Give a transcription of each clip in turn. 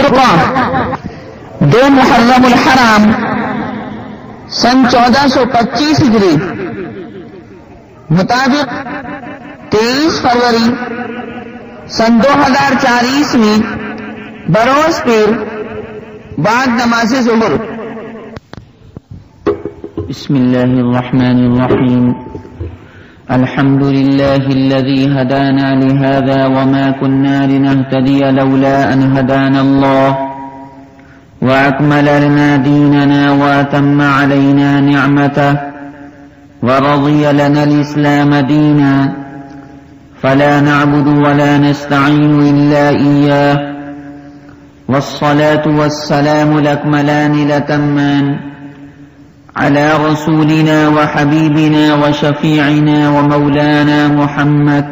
فرقہ 2 محرم الحرام سن 1425 ہجری مطابق 23 فروری سن 2004 عیسوی بروز پیر بعد نماز ظہر۔ بسم الله الرحمن الرحيم الحمد لله الذي هدانا لهذا وما كنا لنهتدي لولا أن هدانا الله وأكمل لنا ديننا وأتم علينا نعمته ورضي لنا الإسلام دينا فلا نعبد ولا نستعين إلا إياه والصلاة والسلام الأكملان الأتمان على رسولنا وحبيبنا وشفيعنا ومولانا محمد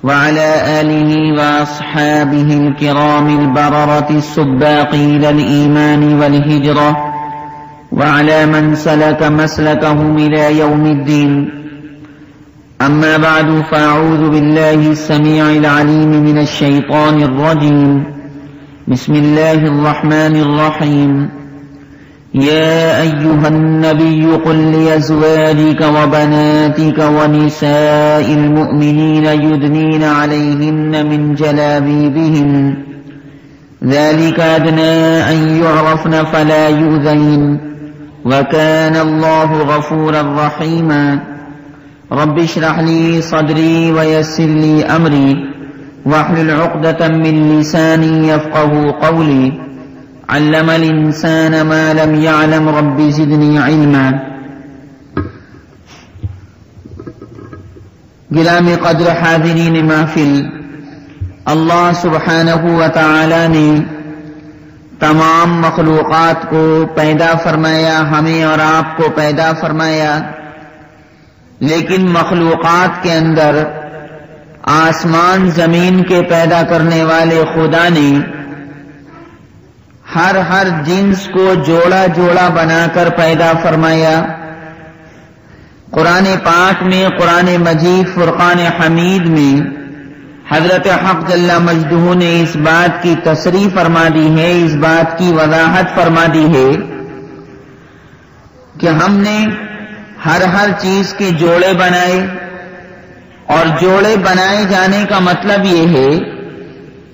وعلى آله وأصحابه الكرام البررة السباقين الإيمان والهجرة وعلى من سلك مسلكهم إلى يوم الدين. أما بعد فأعوذ بالله السميع العليم من الشيطان الرجيم. بسم الله الرحمن الرحيم. يا أيها النبي قل لأزواجك وبناتك ونساء المؤمنين يدنين عليهن من جلابيبهن ذلك أدنى أن يعرفن فلا يؤذين وكان الله غفورا رحيما. رب اشرح لي صدري ويسر لي أمري واحلل عقدة من لساني يفقهوا قولي. علم الانسان ما لم يعلم رب زدنی علما. گرامی قدر حاضرین محفل، اللہ سبحانہ و تعالی نے تمام مخلوقات کو پیدا فرمایا، ہمیں اور آپ کو پیدا فرمایا، لیکن مخلوقات کے اندر آسمان زمین کے پیدا کرنے والے خدا نے ہر جنس کو جوڑا جوڑا بنا کر پیدا فرمایا. قرآن پاک میں، قرآن مجید فرقان حمید میں حضرت حق جل مجدہ نے اس بات کی تصریح فرما دی ہے، اس بات کی وضاحت فرما دی ہے کہ ہم نے ہر چیز کے جوڑے بنائے، اور جوڑے بنائے جانے کا مطلب یہ ہے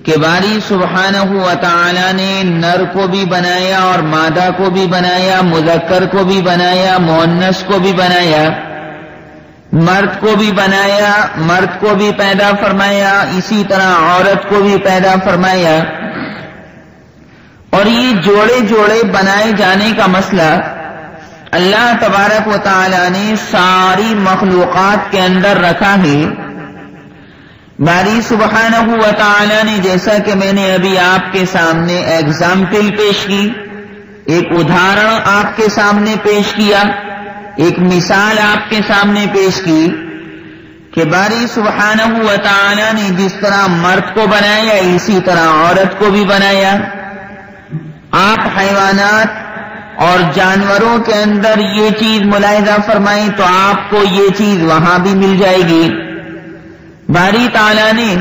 کہ باری سبحانہ و تعالی نے نر کو بھی بنایا اور مادہ کو بھی بنایا، مذکر کو بھی بنایا، مؤنث کو بھی بنایا، مرد کو بھی بنایا، مرد کو بھی پیدا فرمایا، اسی طرح عورت کو بھی پیدا فرمایا. اور یہ جوڑے جوڑے بنائے جانے کا مسئلہ اللہ تبارک و تعالی نے ساری مخلوقات کے اندر رکھا ہے. باری سبحانہ و تعالی نے، جیسا کہ میں نے ابھی آپ کے سامنے ایگزامپل پیش کی، ایک ادھارن آپ کے سامنے پیش کیا، ایک مثال آپ کے سامنے پیش کی کہ باری سبحانہ و تعالی نے جس طرح مرد کو بنایا اسی طرح عورت کو بھی بنایا. آپ حیوانات اور جانوروں کے اندر یہ چیز ملاحظہ فرمائیں تو آپ کو یہ چیز وہاں بھی مل جائے گی. باری تعالیٰ نے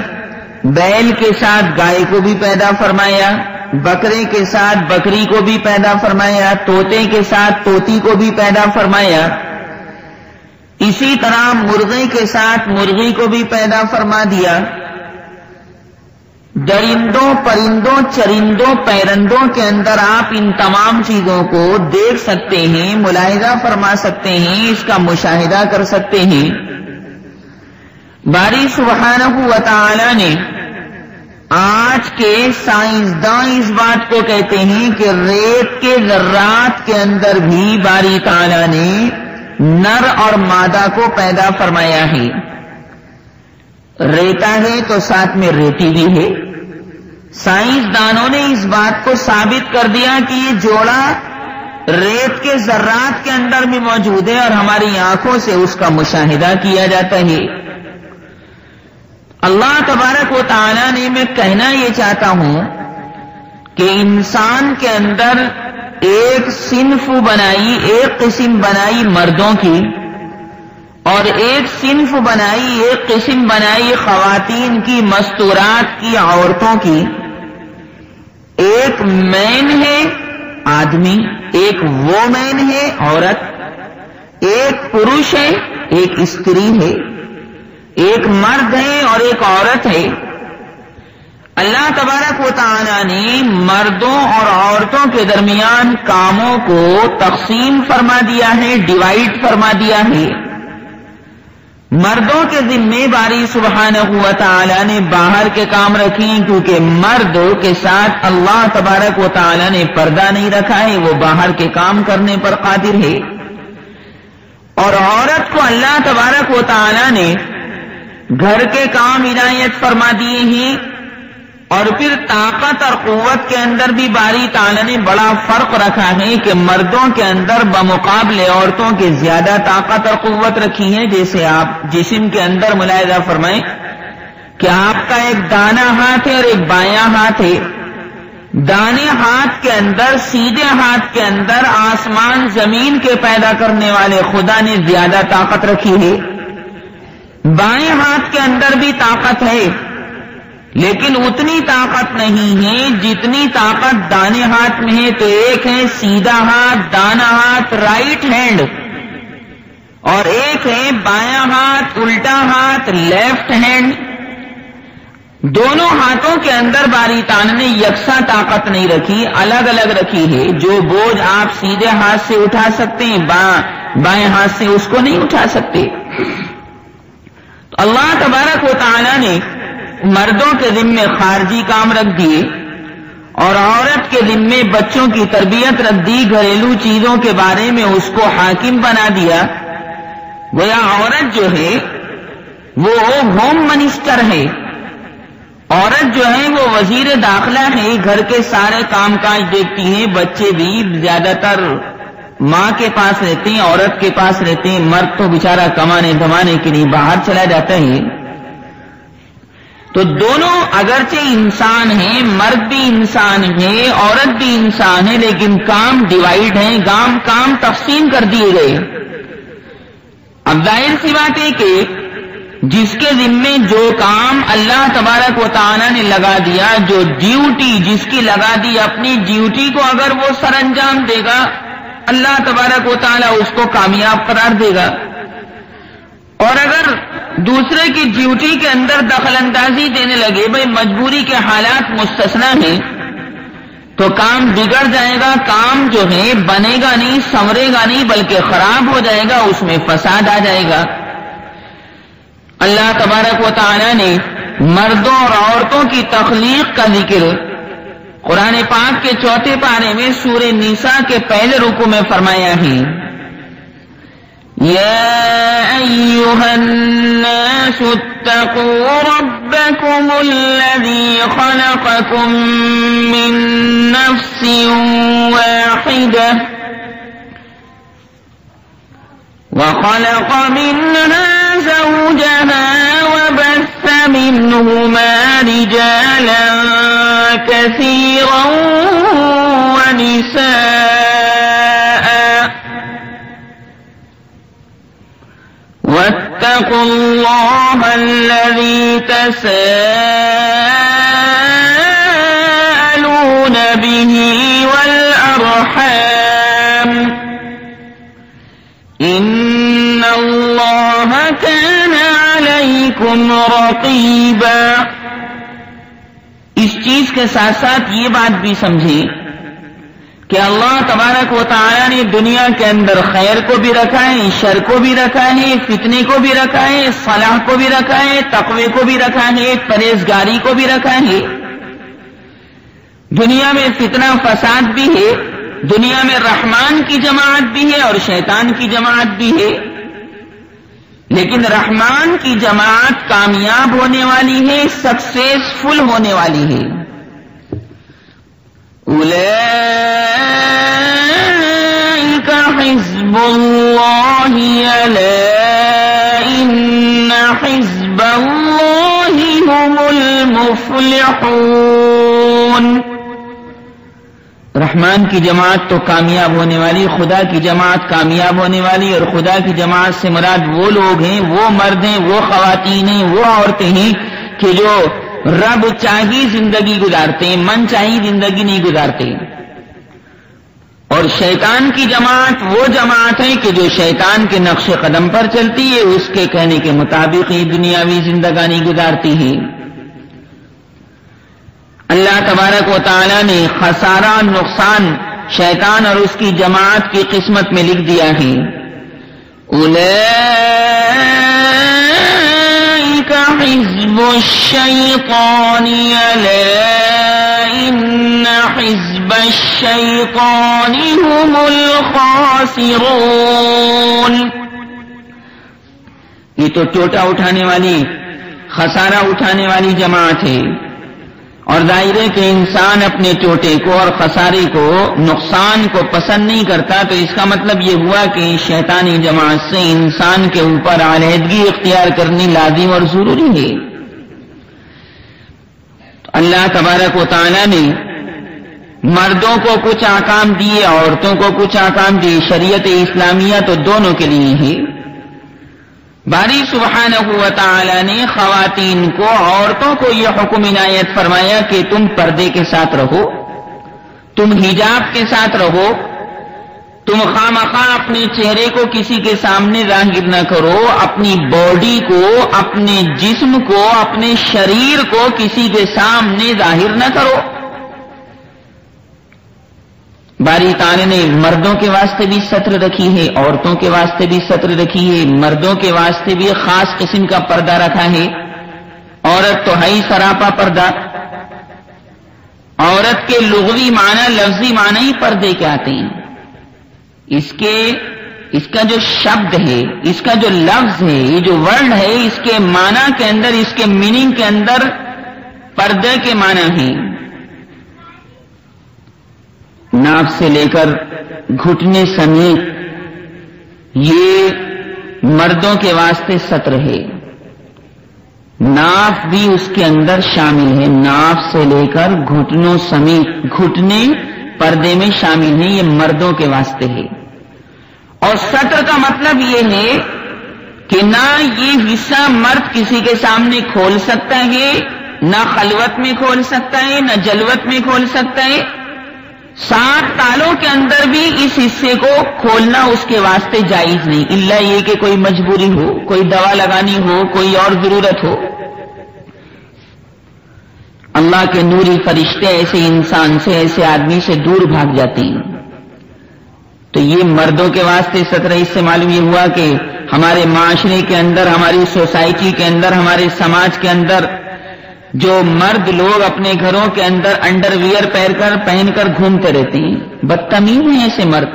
بیل کے ساتھ گائے کو بھی پیدا فرمایا، بکرے کے ساتھ بکری کو بھی پیدا فرمایا، طوطے کے ساتھ طوطی کو بھی پیدا فرمایا، اسی طرح مرغے کے ساتھ مرغی کو بھی پیدا فرما دیا. درندوں، پرندوں، چرندوں، پیرندوں کے اندر آپ ان تمام چیزوں کو دیکھ سکتے ہیں، ملاحظہ فرما سکتے ہیں، اس کا مشاہدہ کر سکتے ہیں. باری سبحانہ و تعالی نے آج کے سائنسداں اس بات کو کہتے ہیں کہ ریت کے ذرات کے اندر بھی باری تعالی نے نر اور مادہ کو پیدا فرمایا ہے. ریتا ہے تو ساتھ میں ریتی بھی ہے. سائنسدانوں نے اس بات کو ثابت کر دیا کہ یہ جوڑا ریت کے ذرات کے اندر بھی موجود ہے اور ہماری آنکھوں سے اس کا مشاہدہ کیا جاتا ہے. اللہ تبارک و تعالی نے، میں کہنا یہ چاہتا ہوں کہ انسان کے اندر ایک صنف بنائی، ایک قسم بنائی مردوں کی، اور ایک صنف بنائی، ایک قسم بنائی خواتین کی، مستورات کی، عورتوں کی. ایک مین ہے آدمی، ایک وومین ہے عورت، ایک پروش ہے ایک استری ہے، ایک مرد ہے اور ایک عورت ہے۔ اللہ تبارک و تعالی نے مردوں اور عورتوں کے درمیان کاموں کو تقسیم فرما دیا ہے، ڈیوائڈ فرما دیا ہے۔ مردوں کے ذمے باری سبحانہ و تعالی نے باہر کے کام رکھے کیونکہ مرد کے ساتھ اللہ تبارک و تعالی نے پردہ نہیں رکھا ہے، وہ باہر کے کام کرنے پر قادر ہے۔ اور عورت کو اللہ تبارک و تعالی نے گھر کے کام عنایت فرما دیے ہیں، اور پھر طاقت اور قوت کے اندر بھی باری تعالی نے بڑا فرق رکھا ہے کہ مردوں کے اندر بمقابلے عورتوں کے زیادہ طاقت اور قوت رکھی ہے۔ جیسے آپ جسم کے اندر ملاحظہ فرمائیں کہ آپ کا ایک دانا ہاتھ ہے اور ایک بایاں ہاتھ ہے۔ دانے ہاتھ کے اندر، سیدھے ہاتھ کے اندر آسمان زمین کے پیدا کرنے والے خدا نے زیادہ طاقت رکھی ہے۔ بائیں ہاتھ کے اندر بھی طاقت ہے لیکن اتنی طاقت نہیں ہے جتنی طاقت دانے ہاتھ میں ہے۔ تو ایک ہے سیدھا ہاتھ، دانا ہاتھ، رائٹ ہینڈ، اور ایک ہے بایاں ہاتھ، الٹا ہاتھ، لیفٹ ہینڈ۔ دونوں ہاتھوں کے اندر باری تعالی نے یکساں طاقت نہیں رکھی، الگ الگ رکھی ہے۔ جو بوجھ آپ سیدھے ہاتھ سے اٹھا سکتے ہیں بائیں ہاتھ سے اس کو نہیں اٹھا سکتے۔ تو اللہ تبارک و تعالی نے مردوں کے ذمے خارجی کام رکھ دیے اور عورت کے ذمے بچوں کی تربیت رکھ دی، گھریلو چیزوں کے بارے میں اس کو حاکم بنا دیا۔ گویا عورت جو ہے وہ ہوم منسٹر ہے، عورت جو ہے وہ وزیر داخلہ ہے، گھر کے سارے کام کاج دیکھتی ہے۔ بچے بھی زیادہ تر ماں کے پاس رہتے ہیں، عورت کے پاس رہتے ہیں، مرد تو بیچارہ کمانے دھمانے کے لیے باہر چلا جاتا ہے۔ تو دونوں اگرچہ انسان ہیں، مرد بھی انسان ہے، عورت بھی انسان ہے، لیکن کام ڈیوائڈ ہیں، کام تقسیم کر دیے گئے۔ اب ظاہر سی بات ہے کہ جس کے ذمے جو کام اللہ تبارک و تعالی نے لگا دیا، جو ڈیوٹی جس کی لگا دی، اپنی ڈیوٹی کو اگر وہ سر انجام دے گا اللہ تبارک و تعالی اس کو کامیاب قرار دے گا، اور اگر دوسرے کی ڈیوٹی کے اندر دخل اندازی دینے لگے، بھئی مجبوری کے حالات مستثنا ہیں، تو کام بگڑ جائے گا، کام جو ہے بنے گا نہیں، سنورے گا نہیں، بلکہ خراب ہو جائے گا، اس میں فساد آ جائے گا۔ اللہ تبارک و تعالی نے مردوں اور عورتوں کی تخلیق کا ذکر قرآن پاک کے 4 پارے میں سورہ نساء کے پہلے رکوع میں فرمایا ہے۔ يا أيها الناس اتقوا ربكم الذي خلقكم من نفس واحدة وخلق منها زوجها وبث منهما رجالا كثيرا ونساء واتقوا الله الذي تساءلون به والأرحام إن الله كان عليكم رقيبا۔ اس چیز کے ساتھ ساتھ یہ بات بھی سمجھیں کہ اللہ تبارک و تعالی نے دنیا کے اندر خیر کو بھی رکھا ہے، شر کو بھی رکھا ہے، فتنے کو بھی رکھا ہے، صلاح کو بھی رکھا ہے، تقوی کو بھی رکھا ہے، پرہیزگاری کو بھی رکھا ہے۔ دنیا میں فتنہ فساد بھی ہے، دنیا میں رحمان کی جماعت بھی ہے اور شیطان کی جماعت بھی ہے، لیکن رحمان کی جماعت کامیاب ہونے والی ہے، سکسیسفل ہونے والی ہے۔ أولئك حزب الله ألا إن حزب الله هم المفلحون۔ رحمان کی جماعت تو کامیاب ہونے والی، خدا کی جماعت کامیاب ہونے والی، اور خدا کی جماعت سے مراد وہ لوگ ہیں، وہ مرد ہیں، وہ خواتین ہیں، وہ عورتیں ہیں کہ جو رب چاہی زندگی گزارتے ہیں، من چاہی زندگی نہیں گزارتے. اور شیطان کی جماعت وہ جماعت ہے کہ جو شیطان کے نقش قدم پر چلتی ہے، اس کے کہنے کے مطابق ہی دنیاوی زندگانی گزارتی ہے. اللہ تبارک و تعالی نے خسارہ نقصان شیطان اور اس کی جماعت کی قسمت میں لکھ دیا ہے. اولئک حزب الشیطان الا ان حزب الشیطان هم الخاسرون. یہ تو ٹوٹا اٹھانے والی، خسارہ اٹھانے والی جماعت ہے. اور ظاہر ہے کہ انسان اپنے ٹوٹے کو اور خسارے کو، نقصان کو پسند نہیں کرتا، تو اس کا مطلب یہ ہوا کہ شیطانی جماعت سے انسان کے اوپر علیحدگی اختیار کرنی لازم اور ضروری ہے. اللہ تبارک و تعالی نے مردوں کو کچھ احکام دیے، عورتوں کو کچھ احکام دیے. شریعت اسلامیہ تو دونوں کے لیے ہے. باری سبحانہ و تعالی نے خواتین کو، عورتوں کو یہ حکم عنایت فرمایا کہ تم پردے کے ساتھ رہو، تم حجاب کے ساتھ رہو، تم خامخواہ اپنے چہرے کو کسی کے سامنے ظاہر نہ کرو، اپنی باڈی کو، اپنے جسم کو، اپنے شریر کو کسی کے سامنے ظاہر نہ کرو. باری تعالی نے مردوں کے واسطے بھی ستر رکھی ہے، عورتوں کے واسطے بھی ستر رکھی ہے. مردوں کے واسطے بھی خاص قسم کا پردہ رکھا ہے. عورت تو ہے سراپا پردہ. عورت کے لغوی معنی، لفظی معنی ہی پردے کے آتے ہیں. اس کا جو شبد ہے، اس کا جو لفظ ہے، یہ جو ورڈ ہے، اس کے معنی کے اندر، اس کے میننگ کے اندر پردے کے معنی ہیں. ناف سے لے کر گھٹنے سمیت یہ مردوں کے واسطے ستر ہے. ناف بھی اس کے اندر شامل ہے. ناف سے لے کر گھٹنوں سمیت گھٹنے پردے میں شامل ہیں. یہ مردوں کے واسطے ہے. اور ستر کا مطلب یہ ہے کہ نہ یہ حصہ مرد کسی کے سامنے کھول سکتا ہے، نہ خلوت میں کھول سکتا ہے، نہ جلوت میں کھول سکتا ہے. 7 تالوں کے اندر بھی اس حصے کو کھولنا اس کے واسطے جائز نہیں، الا یہ کہ کوئی مجبوری ہو، کوئی دوا لگانی ہو، کوئی اور ضرورت ہو. اللہ کے نوری فرشتے ایسے انسان سے، ایسے آدمی سے دور بھاگ جاتے ہیں. تو یہ مردوں کے واسطے ستر. اس سے معلوم یہ ہوا کہ ہمارے معاشرے کے اندر، ہماری سوسائٹی کے اندر، ہمارے سماج کے اندر جو مرد لوگ اپنے گھروں کے اندر انڈر ویئر پہن کر گھومتے رہتے ہیں، بدتمیز ہیں ایسے مرد.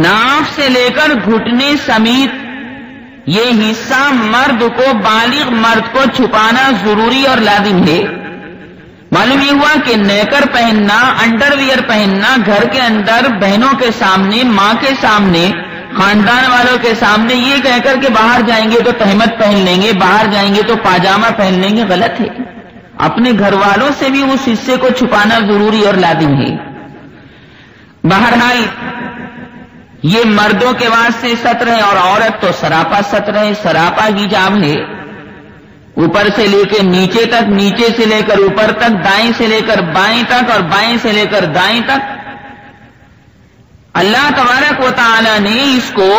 ناف سے لے کر گھٹنے سمیت یہ حصہ مرد کو، بالغ مرد کو چھپانا ضروری اور لازم ہے. معلوم یہ ہوا کہ نیکر پہننا، انڈر ویئر پہننا گھر کے اندر بہنوں کے سامنے، ماں کے سامنے، خاندان والوں کے سامنے یہ کہہ کر کہ باہر جائیں گے تو تہمت پہن لیں گے، باہر جائیں گے تو پاجامہ پہن لیں گے، غلط ہے. اپنے گھر والوں سے بھی اس حصے کو چھپانا ضروری اور لازم ہے. بہرحال یہ مردوں کے واسطے ستر ہے. اور عورت تو سراپا ستر ہے، سراپا حجاب ہے. اوپر سے لے کے نیچے تک، نیچے سے لے کر اوپر تک، دائیں سے لے کر بائیں تک، اور بائیں سے لے کر دائیں تک. اللہ تبارک و تعالی نے اس کو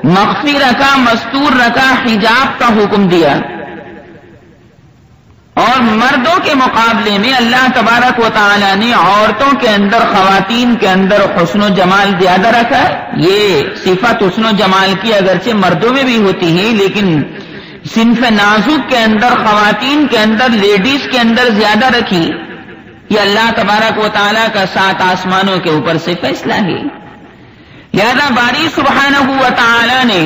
مخفی رکھا، مستور رکھا، حجاب کا حکم دیا. اور مردوں کے مقابلے میں اللہ تبارک و تعالی نے عورتوں کے اندر، خواتین کے اندر حسن و جمال زیادہ رکھا. یہ صفت حسن و جمال کی اگرچہ مردوں میں بھی ہوتی ہے، لیکن صنف نازک کے اندر، خواتین کے اندر، لیڈیز کے اندر زیادہ رکھی. یہ اللہ تبارک و تعالی کا 7 آسمانوں کے اوپر سے فیصلہ ہے. لہذا باری سبحانہ و تعالی نے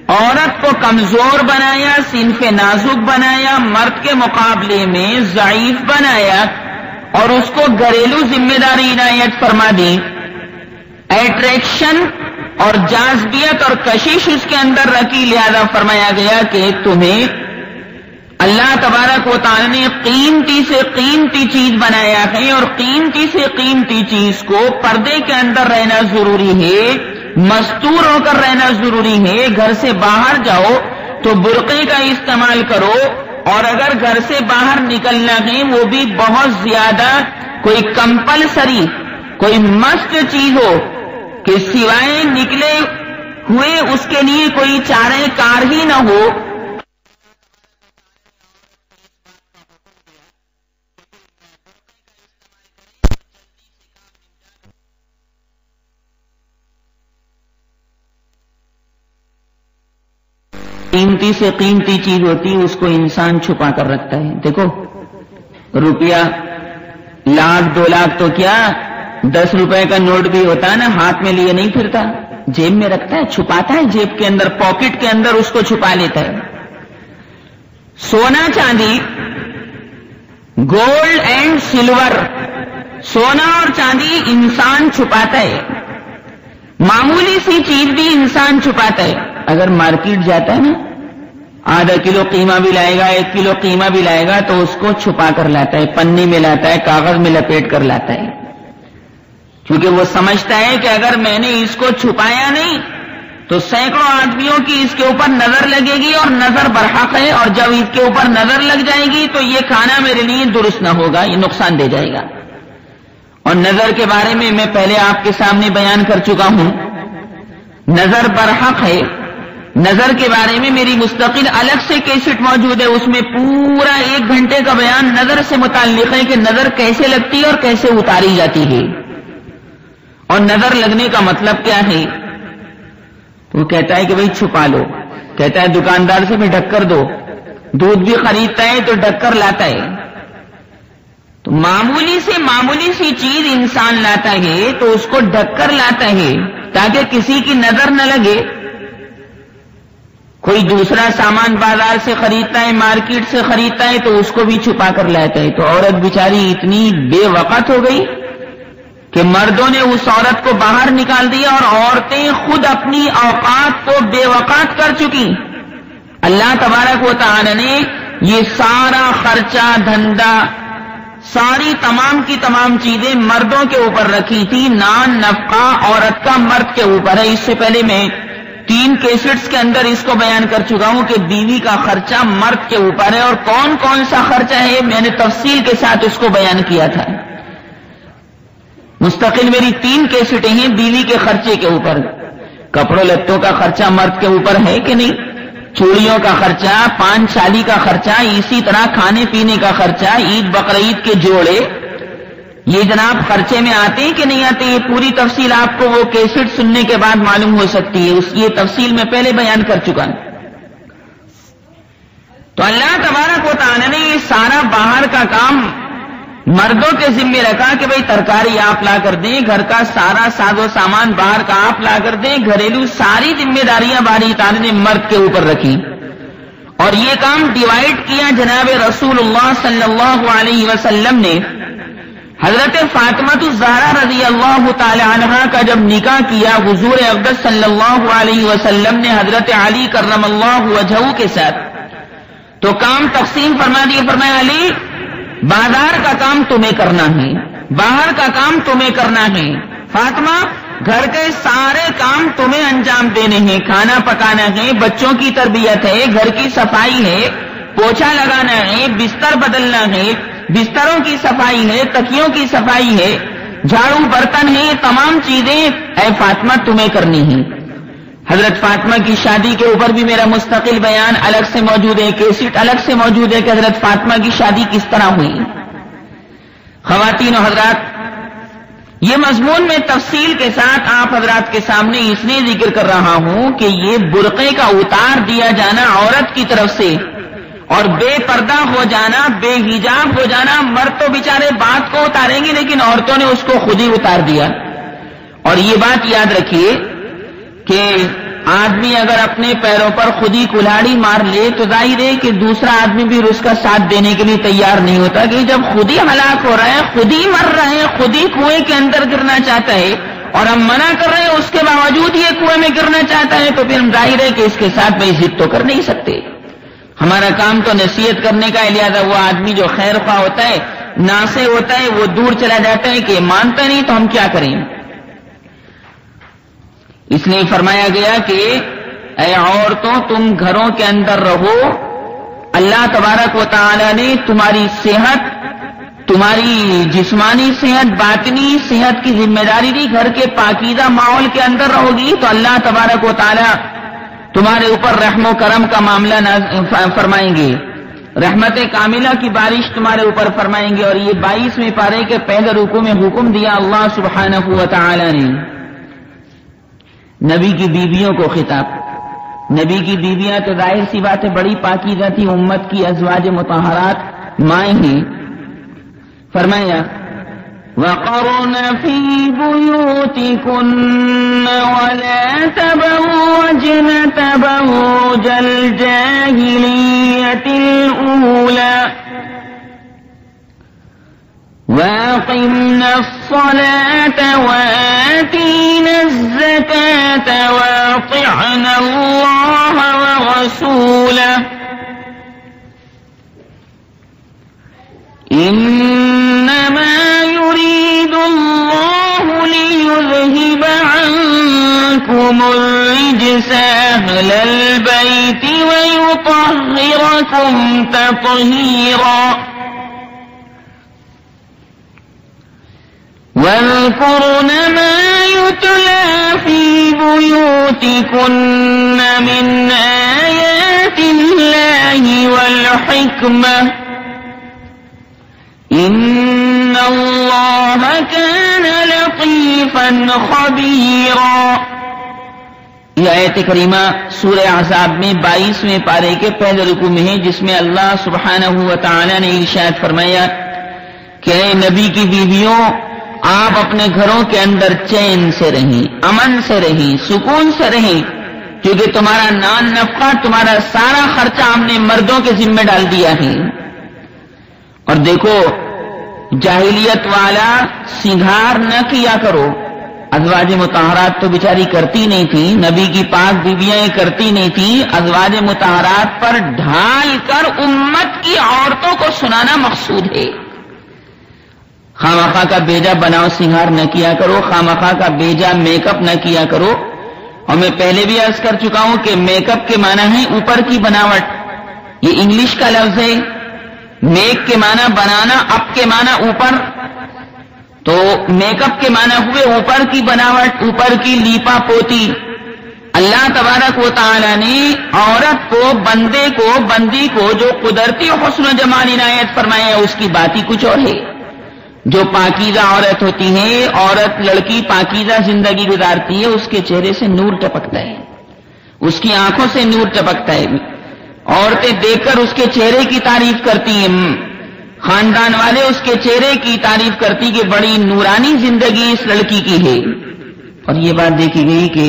عورت کو کمزور بنایا، صنف نازک بنایا، مرد کے مقابلے میں ضعیف بنایا، اور اس کو گھریلو ذمہ داری عنایت فرما دی. اٹریکشن اور جاذبیت اور کشش اس کے اندر رکھی. لہذا فرمایا گیا کہ تمہیں اللہ تبارک و تعالی نے قیمتی سے قیمتی چیز بنایا ہے، اور قیمتی سے قیمتی چیز کو پردے کے اندر رہنا ضروری ہے، مستور ہو کر رہنا ضروری ہے. گھر سے باہر جاؤ تو برقعے کا استعمال کرو، اور اگر گھر سے باہر نکلنا ہے وہ بھی بہت زیادہ کوئی کمپلسری کوئی مسٹ چیز ہو کہ سوائے نکلے ہوئے اس کے لیے کوئی چارہ کار ہی نہ ہو، قیمتی سے قیمتی چیز ہوتی ہے اس کو انسان چھپا کر رکھتا ہے۔ دیکھو روپیہ 1,00,000 2,00,000 تو کیا 10 روپے کا نوٹ بھی ہوتا ہے نا، ہاتھ میں لیے نہیں پھرتا، جیب میں رکھتا ہے، چھپاتا ہے جیب کے اندر، پاکٹ کے اندر اس کو چھپا لیتا ہے۔ سونا چاندی، گولڈ اینڈ سلور، سونا اور چاندی انسان چھپاتا ہے، معمولی سی چیز بھی انسان چھپاتا ہے۔ اگر مارکیٹ جاتا ہے نا، آدھا کلو قیمہ بھی لائے گا، 1 کلو قیمہ بھی لائے گا تو اس کو چھپا کر لاتا ہے، پنی میں لاتا ہے، کاغذ میں لپیٹ کر لاتا ہے، کیونکہ وہ سمجھتا ہے کہ اگر میں نے اس کو چھپایا نہیں تو سینکڑوں آدمیوں کی اس کے اوپر نظر لگے گی، اور نظر برحق ہے، اور جب اس کے اوپر نظر لگ جائے گی تو یہ کھانا میرے لیے درست نہ ہوگا، یہ نقصان دے جائے گا۔ اور نظر کے بارے میں پہلے آپ کے سامنے بیان کر چکا ہوں، نظر برحق ہے۔ نظر کے بارے میں میری مستقل الگ سے کیسٹ موجود ہے، اس میں پورا 1 گھنٹے کا بیان نظر سے متعلق ہے کہ نظر کیسے لگتی ہے اور کیسے اتاری جاتی ہے، اور نظر لگنے کا مطلب کیا ہے۔ تو وہ کہتا ہے کہ بھئی چھپا لو، کہتا ہے دکاندار سے بھی ڈھک کر دو، دودھ بھی خریدتا ہے تو ڈھک کر لاتا ہے۔ تو معمولی سی چیز انسان لاتا ہے تو اس کو ڈھک کر لاتا ہے تاکہ کسی کی نظر نہ لگے۔ کوئی دوسرا سامان بازار سے خریدتا ہے، مارکیٹ سے خریدتا ہے تو اس کو بھی چھپا کر لاتا ہے۔ تو عورت بیچاری اتنی بے وقت ہو گئی کہ مردوں نے اس عورت کو باہر نکال دیا، اور عورتیں خود اپنی اوقات کو بے وقت کر چکی۔ اللہ تبارک و تعالی نے یہ سارا خرچہ دھندا، ساری تمام کی تمام چیزیں مردوں کے اوپر رکھی تھی، نان نفقہ عورت کا مرد کے اوپر ہے۔ اس سے پہلے میں 3 کیسٹس کے اندر اس کو بیان کر چکا ہوں کہ بیوی کا خرچہ مرد کے اوپر ہے، اور کون کون سا خرچہ ہے میں نے تفصیل کے ساتھ اس کو بیان کیا تھا۔ مستقل میری 3 کیسٹیں ہیں بیوی کے خرچے کے اوپر۔ کپڑوں لتوں کا خرچہ مرد کے اوپر ہے کہ نہیں، چوڑیوں کا خرچہ، پان شالی کا خرچہ، اسی طرح کھانے پینے کا خرچہ، عید بقرعید کے جوڑے، یہ جناب خرچے میں آتے ہیں کہ نہیں آتے، یہ پوری تفصیل آپ کو وہ کیسٹ سننے کے بعد معلوم ہو سکتی ہے، یہ تفصیل میں پہلے بیان کر چکا ہوں۔ تو اللہ تبارک و تعالی نے یہ سارا باہر کا کام مردوں کے ذمے رکھا کہ بھئی ترکاری آپ لا کر دیں، گھر کا سارا ساز و سامان باہر کا آپ لا کر دیں، گھریلو ساری ذمہ داریاں باری تعالی نے مرد کے اوپر رکھی، اور یہ کام ڈیوائڈ کیا جناب رسول اللہ صلی اللہ علیہ وسلم نے۔ حضرت فاطمہ الزہرا رضی اللہ تعالی عنہا کا جب نکاح کیا حضور اقدس صلی اللہ علیہ وسلم نے حضرت علی کرم اللہ وجہہ کے ساتھ، تو کام تقسیم فرما دیے، فرمایا علی بازار کا کام تمہیں کرنا ہے، باہر کا کام تمہیں کرنا ہے، فاطمہ گھر کے سارے کام تمہیں انجام دینے ہیں، کھانا پکانا ہے، بچوں کی تربیت ہے، گھر کی صفائی ہے، پوچھا لگانا ہے، بستر بدلنا ہے، بستروں کی صفائی ہے، تکیوں کی صفائی ہے، جھاڑو برتن ہے، یہ تمام چیزیں اے فاطمہ تمہیں کرنی ہیں۔ حضرت فاطمہ کی شادی کے اوپر بھی میرا مستقل بیان الگ سے موجود ہے، کیسٹ الگ سے موجود ہے کہ حضرت فاطمہ کی شادی کس طرح ہوئی۔ خواتین و حضرات، یہ مضمون میں تفصیل کے ساتھ آپ حضرات کے سامنے اس لیے ذکر کر رہا ہوں کہ یہ برقعے کا اتار دیا جانا عورت کی طرف سے، اور بے پردہ ہو جانا، بے حجاب ہو جانا، مرد تو بیچارے بات کو اتاریں گے لیکن عورتوں نے اس کو خود ہی اتار دیا۔ اور یہ بات یاد رکھیے کہ آدمی اگر اپنے پیروں پر خود ہی کلاڑی مار لے تو ظاہر ہے کہ دوسرا آدمی بھی اس کا ساتھ دینے کے لیے تیار نہیں ہوتا، کہ جب خود ہی ہلاک ہو رہا ہے، خود ہی مر رہے ہیں، خود ہی کنویں کے اندر گرنا چاہتا ہے، اور ہم منع کر رہے ہیں اس کے باوجود یہ کنویں میں گرنا چاہتا ہے، تو پھر ہم ظاہر ہے کہ اس کے ساتھ میں ضد تو کر نہیں سکتے۔ ہمارا کام تو نصیحت کرنے کا ہے، لہذا وہ آدمی جو خیر خواہ ہوتا ہے، ناصح ہوتا ہے، وہ دور چلا جاتا ہے کہ مانتا نہیں تو ہم کیا کریں۔ اس لیے فرمایا گیا کہ اے عورتوں تم گھروں کے اندر رہو، اللہ تبارک و تعالی نے تمہاری صحت، تمہاری جسمانی صحت، باطنی صحت کی ذمہ داری دی. گھر کے پاکیزہ ماحول کے اندر رہو گی تو اللہ تبارک و تعالی تمہارے اوپر رحم و کرم کا معاملہ فرمائیں گے، رحمت کاملہ کی بارش تمہارے اوپر فرمائیں گے. اور یہ 22ویں پارے کے پہلے رکوع میں حکم دیا اللہ سبحانہ و تعالی نے نبی کی بیویوں کو خطاب. نبی کی بیویاں تو ظاہر سی بات ہے بڑی پاکیزہ تھی، امت کی ازواج مطہرات مائیں ہیں. فرمایا وَقَرْنَ فِي بُيُوتِكُنَّ وَلَا تَبَرَّجْنَ تَبَرُّجَ الْجَاهِلِيَّةِ الْأُولَى وَأَقِمْنَ الصَّلَاةَ وَآتِينَ الزَّكَاةَ وَأَطِعْنَ اللَّهَ وَرَسُولَهُ إِنَّمَا يُرِيدُ اللَّهُ لِيُذْهِبَ عَنكُمُ الرِّجْسَ أَهْلَ الْبَيْتِ وَيُطَهِّرَكُمْ تَطْهِيرًا. وَاذْكُرْنَ مَا يُتْلَى فِي بُيُوتِكُنَّ مِنْ آيَاتِ اللَّهِ وَالْحِكْمَةِ إِنَّ اللَّهَ كَانَ لَطِيفًا خَبِيرًا. یہ آیت کریمہ سورہ احزاب میں 22ویں پارے کے پہلے رکوع میں ہے، جس میں اللہ سبحانہ و تعالی نے ارشاد فرمایا کہ اے نبی کی بیویوں، آپ اپنے گھروں کے اندر چین سے رہیں، امن سے رہیں، سکون سے رہیں، کیونکہ تمہارا نان نفقہ، تمہارا سارا خرچہ ہم نے مردوں کے ذمہ ڈال دیا ہے. اور دیکھو جاہلیت والا سنگھار نہ کیا کرو. ازواج مطہرات تو بیچاری کرتی نہیں تھی، نبی کی پاک بیویاں کرتی نہیں تھی. ازواج مطہرات پر ڈھال کر امت کی عورتوں کو سنانا مقصود ہے. خامخواہ کا بیجا بناؤ سنگھار نہ کیا کرو، خامخواہ کا بیجا میک اپ نہ کیا کرو. اور میں پہلے بھی عرض کر چکا ہوں کہ میک اپ کے معنی ہے اوپر کی بناوٹ. یہ انگلش کا لفظ ہے. میک کے معنی بنانا، اپ کے معنی اوپر. تو میک اپ کے معنی ہوئے اوپر کی بناوٹ، اوپر کی لیپا پوتی. اللہ تبارک و تعالی نے عورت کو، بندی کو جو قدرتی حسن و جمال عنایت فرمایا ہے اس کی بات ہی کچھ اور ہے. جو پاکیزہ عورت ہوتی ہے، عورت لڑکی پاکیزہ زندگی گزارتی ہے، اس کے چہرے سے نور ٹپکتا ہے، اس کی آنکھوں سے نور ٹپکتا ہے. عورتیں دیکھ کر اس کے چہرے کی تعریف کرتی ہیں، خاندان والے اس کے چہرے کی تعریف کرتی کہ بڑی نورانی زندگی اس لڑکی کی ہے. اور یہ بات دیکھی گئی کہ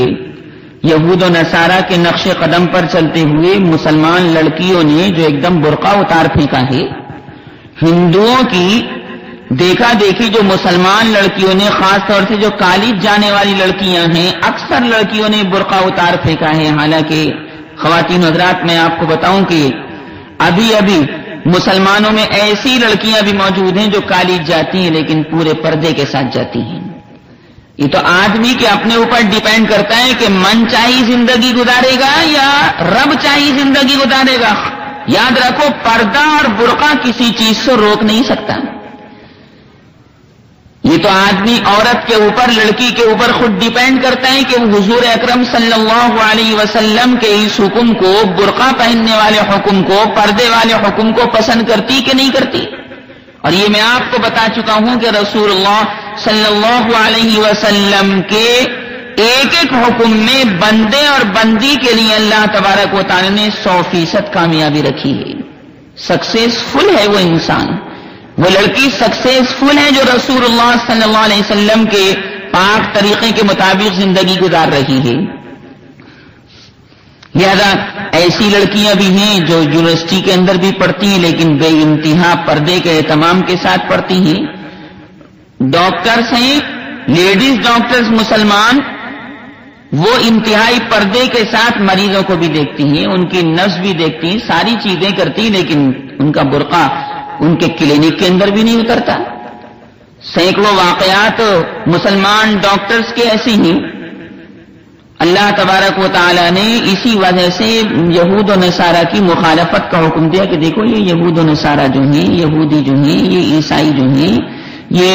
یہود و نصارہ کے نقش قدم پر چلتے ہوئے مسلمان لڑکیوں نے جو ایک دم برقع اتار پھینکا ہے، ہندوؤں کی دیکھا دیکھی جو مسلمان لڑکیوں نے، خاص طور سے جو کالج جانے والی لڑکیاں ہیں، اکثر لڑکیوں نے برقع اتار پھینکا ہے. حالانکہ خواتین حضرات میں آپ کو بتاؤں کہ ابھی مسلمانوں میں ایسی لڑکیاں بھی موجود ہیں جو کالج جاتی ہیں لیکن پورے پردے کے ساتھ جاتی ہیں. یہ تو آدمی کے اپنے اوپر ڈیپینڈ کرتا ہے کہ من چاہی زندگی گزارے گا یا رب چاہی زندگی گزارے گا. یاد رکھو پردہ اور برقع کسی چیز سے روک نہیں سکتا. یہ تو آدمی عورت کے اوپر، لڑکی کے اوپر خود ڈیپینڈ کرتا ہے کہ وہ حضور اکرم صلی اللہ علیہ وسلم کے اس حکم کو، برقع پہننے والے حکم کو، پردے والے حکم کو پسند کرتی کہ نہیں کرتی. اور یہ میں آپ کو بتا چکا ہوں کہ رسول اللہ صلی اللہ علیہ وسلم کے ایک ایک حکم میں بندے اور بندی کے لیے اللہ تبارک و تعالی نے 100% کامیابی رکھی ہے. سکسیسفل ہے وہ انسان، وہ لڑکی سکسیسفل ہے جو رسول اللہ صلی اللہ علیہ وسلم کے پاک طریقے کے مطابق زندگی گزار رہی ہے. لہذا ایسی لڑکیاں بھی ہیں جو یونیورسٹی کے اندر بھی پڑھتی ہیں لیکن بے انتہا پردے کے اہتمام کے ساتھ پڑھتی ہیں. ڈاکٹرز ہیں، لیڈیز ڈاکٹرز مسلمان، وہ انتہائی پردے کے ساتھ مریضوں کو بھی دیکھتی ہیں، ان کی نبض بھی دیکھتی ہیں، ساری چیزیں کرتی ہیں، لیکن ان کا برقع ان کے کلینک کے اندر بھی نہیں اترتا. سینکڑوں واقعات مسلمان ڈاکٹرز کے ایسے ہیں اللہ تبارک و تعالیٰ نے اسی وجہ سے یہود و نصارہ کی مخالفت کا حکم دیا کہ دیکھو یہ یہود و نصارہ جو ہیں، یہودی جو ہیں، یہ عیسائی جو ہیں، یہ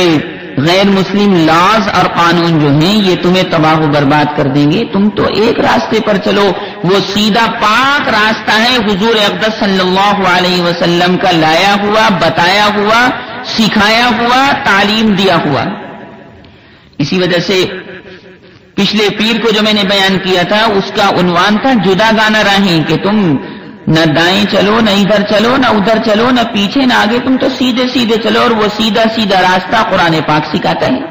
غیر مسلم لاز اور قانون جو ہیں یہ تمہیں تباہ و برباد کر دیں گے. تم تو ایک راستے پر چلو، وہ سیدھا پاک راستہ ہے حضور اقدس صلی اللہ علیہ وسلم کا لایا ہوا، بتایا ہوا، سکھایا ہوا، تعلیم دیا ہوا. اسی وجہ سے پچھلے پیر کو جو میں نے بیان کیا تھا اس کا عنوان تھا جدا گانا راہیں، کہ تم نہ دائیں چلو، نہ ادھر چلو، نہ ادھر چلو، نہ پیچھے نہ آگے، تم تو سیدھے سیدھے چلو. اور وہ سیدھا سیدھا راستہ قرآن پاک سکھاتا ہے،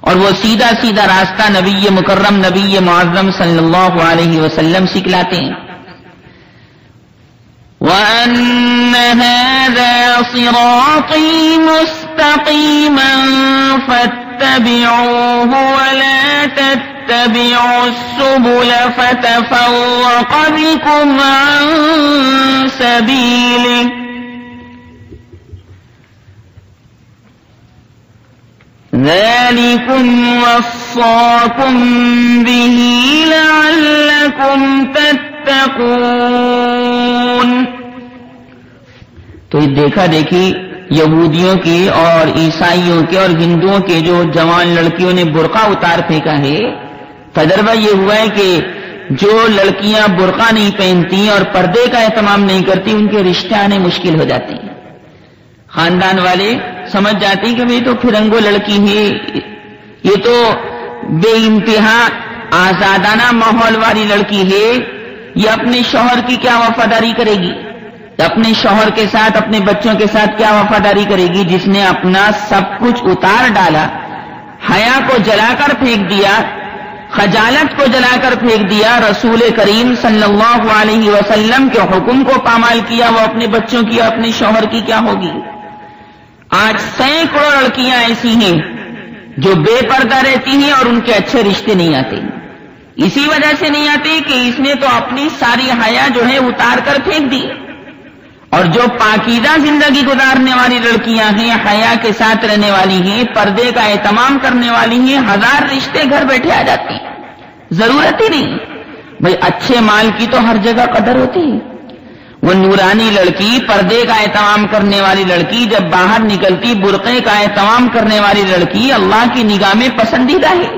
اور وہ سیدھا سیدھا راستہ نبی مکرم نبی معظم صلی اللہ علیہ وسلم سکھلاتے ہیں. وَأَنَّ هَذَا صِرَاطِي مُسْتَقِيمًا فَاتَّبِعُوهُ وَلَا تَتَّبِعُوا السُّبُلَ فَتَفَرَّقَ بِكُمْ عَن سَبِيلِهِ ذَلِكُمْ وَصَّاكُمْ بِهِ لَعَلَّكُمْ تَتَّقُونَ. تو دیکھا دیکھی یہودیوں کے اور عیسائیوں کے اور ہندوؤں کے جو جوان لڑکیوں نے برقع اتار پھینکا ہے، تجربہ یہ ہوا ہے کہ جو لڑکیاں برقع نہیں پہنتی اور پردے کا اہتمام نہیں کرتی ان کے رشتے آنے مشکل ہو جاتے ہیں. خاندان والے سمجھ جاتے ہیں کہ یہ تو پھرنگو لڑکی ہے، یہ تو بے انتہا آزادانہ ماحول والی لڑکی ہے، یہ اپنے شوہر کی کیا وفاداری کرے گی، اپنے شوہر کے ساتھ اپنے بچوں کے ساتھ کیا وفاداری کرے گی، جس نے اپنا سب کچھ اتار ڈالا، حیا کو جلا کر پھینک دیا، خجالت کو جلا کر پھینک دیا، رسول کریم صلی اللہ علیہ وسلم کے حکم کو پامال کیا، وہ اپنے بچوں کی اپنے شوہر کی کیا ہوگی. آج سینکڑوں لڑکیاں ایسی ہیں جو بے پردہ رہتی ہیں اور ان کے اچھے رشتے نہیں آتے. اسی وجہ سے نہیں آتے کہ اس نے تو اپنی ساری حیا جو ہے اتار کر پھینک دی. اور جو پاکیزہ زندگی گزارنے والی لڑکیاں ہیں، حیا کے ساتھ رہنے والی ہیں، پردے کا اہتمام کرنے والی ہیں، ہزار رشتے گھر بیٹھے آ جاتے ہیں، ضرورت ہی نہیں. بھئی اچھے مال کی تو ہر جگہ قدر ہوتی ہے. وہ نورانی لڑکی، پردے کا اہتمام کرنے والی لڑکی جب باہر نکلتی، برقعے کا اہتمام کرنے والی لڑکی اللہ کی نگاہ میں پسندیدہ ہے.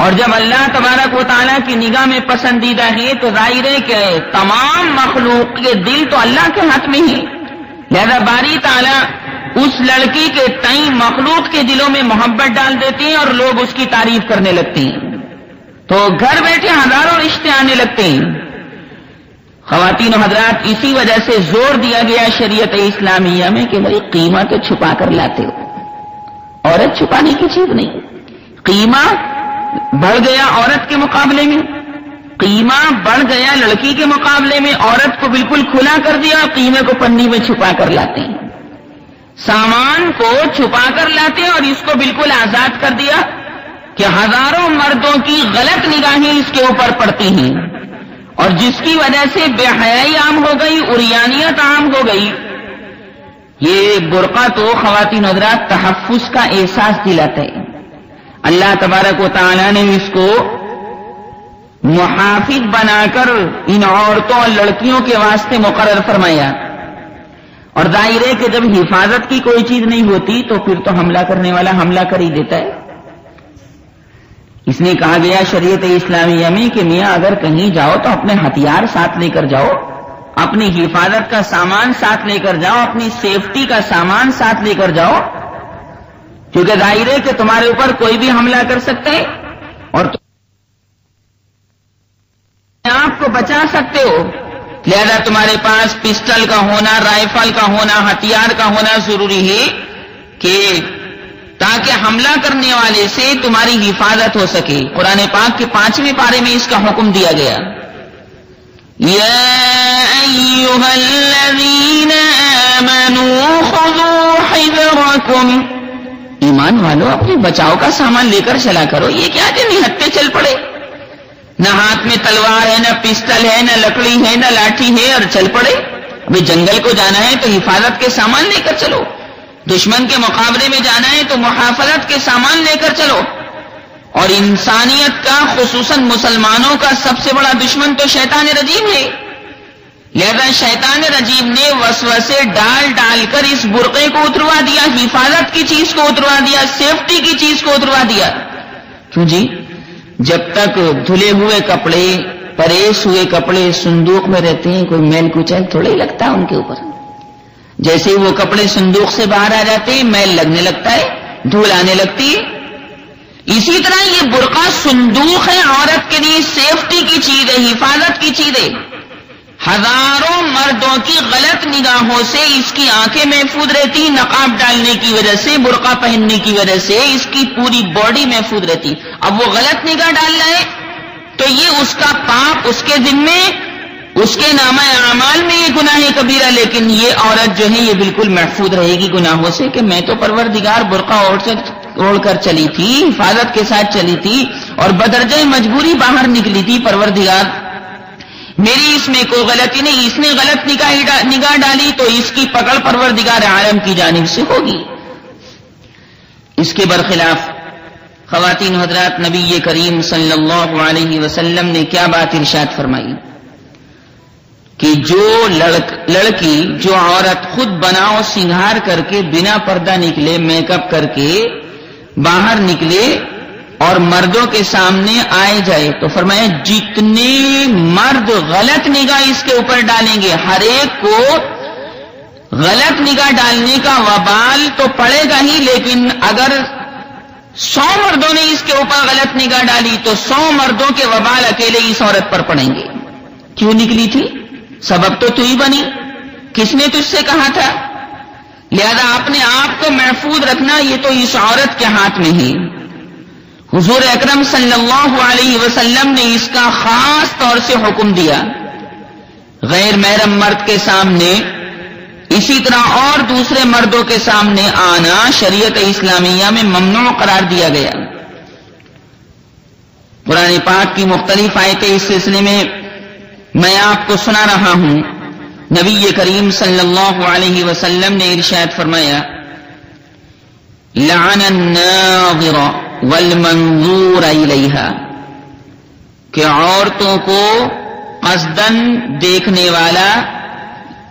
اور جب اللہ تبارک و تعالیٰ کی نگاہ میں پسندیدہ ہے تو ظاہر ہے کہ تمام مخلوق کے دل تو اللہ کے ہاتھ میں ہی. لہذا باری تعالیٰ اس لڑکی کے تئیں مخلوق کے دلوں میں محبت ڈال دیتے ہیں اور لوگ اس کی تعریف کرنے لگتے ہیں، تو گھر بیٹھے ہزاروں رشتے آنے لگتے ہیں. خواتین و حضرات، اسی وجہ سے زور دیا گیا شریعت اسلامیہ میں کہ بھائی قیمہ تو چھپا کر لاتے ہو. عورت چھپانے کی چیز نہیں. قیمہ بڑھ گیا عورت کے مقابلے میں، قیمہ بڑھ گیا لڑکی کے مقابلے میں. عورت کو بالکل کھلا کر دیا، قیمے کو پنی میں چھپا کر لاتے ہیں. سامان کو چھپا کر لاتے ہیں اور اس کو بالکل آزاد کر دیا کہ ہزاروں مردوں کی غلط نگاہیں اس کے اوپر پڑتی ہیں، اور جس کی وجہ سے بے حیائی عام ہو گئی، عریانیت عام ہو گئی. یہ برقع تو خواتین حضرات تحفظ کا احساس دلاتا ہے. اللہ تبارک و تعالیٰ نے اس کو محافظ بنا کر ان عورتوں اور لڑکیوں کے واسطے مقرر فرمایا. اور ظاہر ہے کہ جب حفاظت کی کوئی چیز نہیں ہوتی تو پھر تو حملہ کرنے والا حملہ کر ہی دیتا ہے. اس نے کہا گیا شریعت اسلامیہ میں کہ میاں اگر کہیں جاؤ تو اپنے ہتھیار ساتھ لے کر جاؤ، اپنی حفاظت کا سامان ساتھ لے کر جاؤ، اپنی سیفٹی کا سامان ساتھ لے کر جاؤ، کیونکہ ظاہر ہے کہ تمہارے اوپر کوئی بھی حملہ کر سکتا ہے اور تم آپ کو بچا سکتے ہو. لہذا تمہارے پاس پسٹل کا ہونا، رائفل کا ہونا، ہتھیار کا ہونا ضروری ہے کہ تاکہ حملہ کرنے والے سے تمہاری حفاظت ہو سکے. قرآن پاک کے 5ویں پارے میں اس کا حکم دیا گیا. یا ایھا الذین آمنوا خذوا حذرکم، ایمان والو اپنے بچاؤ کا سامان لے کر چلا کرو. یہ کیا کہ نہتے چل پڑے، نہ ہاتھ میں تلوار ہے، نہ پسٹل ہے، نہ لکڑی ہے، نہ لاٹھی ہے اور چل پڑے. ابھی جنگل کو جانا ہے تو حفاظت کے سامان لے کر چلو، دشمن کے مقابلے میں جانا ہے تو محافظت کے سامان لے کر چلو. اور انسانیت کا خصوصاً مسلمانوں کا سب سے بڑا دشمن تو شیطان رجیم ہے. لہذا شیطان رجیم نے وسوسے ڈال ڈال کر اس برقعے کو اتروا دیا، حفاظت کی چیز کو اتروا دیا، سیفٹی کی چیز کو اتروا دیا. کیوں جی؟ جب تک دھلے ہوئے کپڑے، پریس ہوئے کپڑے صندوق میں رہتے ہیں کوئی میل کچیل تھوڑا ہی لگتا ہے ان کے اوپر. جیسے وہ کپڑے صندوق سے باہر آ جاتے ہیں میل لگنے لگتا ہے، دھول آنے لگتی ہے. اسی طرح یہ برقع صندوق ہے، عورت کے لیے سیفٹی کی چیز ہے، حفاظت کی چیز ہے. ہزاروں مردوں کی غلط نگاہوں سے اس کی آنکھیں محفوظ رہتی، نقاب ڈالنے کی وجہ سے، برقع پہننے کی وجہ سے اس کی پوری باڈی محفوظ رہتی. اب وہ غلط نگاہ ڈالنا ہے تو یہ اس کا پاپ اس کے ذمے، اس کے نامہ اعمال میں یہ گناہ کبیرہ. لیکن یہ عورت جو ہے یہ بالکل محفوظ رہے گی گناہوں سے کہ میں تو پروردگار برقع اوڑھ کر چلی تھی، حفاظت کے ساتھ چلی تھی اور بدرجہ مجبوری باہر نکلی تھی. پروردگار میری اس میں کوئی غلطی نہیں، اس نے غلط نگاہ ڈالی تو اس کی پکڑ پروردگار عالم کی جانب سے ہوگی. اس کے برخلاف خواتین حضرات، نبی کریم صلی اللہ علیہ وسلم نے کیا بات ارشاد فرمائی کہ جو لڑکی، جو عورت خود بناؤ سنگھار کر کے بنا پردہ نکلے، میک اپ کر کے باہر نکلے اور مردوں کے سامنے آئے جائے تو فرمایا جتنے مرد غلط نگاہ اس کے اوپر ڈالیں گے، ہر ایک کو غلط نگاہ ڈالنے کا وبال تو پڑے گا ہی، لیکن اگر 100 مردوں نے اس کے اوپر غلط نگاہ ڈالی تو 100 مردوں کے وبال اکیلے اس عورت پر پڑیں گے. کیوں نکلی تھی؟ سبب تو ہی بنی، کس نے تجھ سے کہا تھا؟ لہذا اپنے آپ کو محفوظ رکھنا یہ تو اس عورت کے ہاتھ میں ہے. حضور اکرم صلی اللہ علیہ وسلم نے اس کا خاص طور سے حکم دیا. غیر محرم مرد کے سامنے، اسی طرح اور دوسرے مردوں کے سامنے آنا شریعت اسلامیہ میں ممنوع قرار دیا گیا. قرآن پاک کی مختلف آیتیں اس سلسلے میں آپ کو سنا رہا ہوں. نبی کریم صلی اللہ علیہ وسلم نے ارشاد فرمایا لعن الناظر والمنظور الیہا، کہ عورتوں کو قصدن دیکھنے والا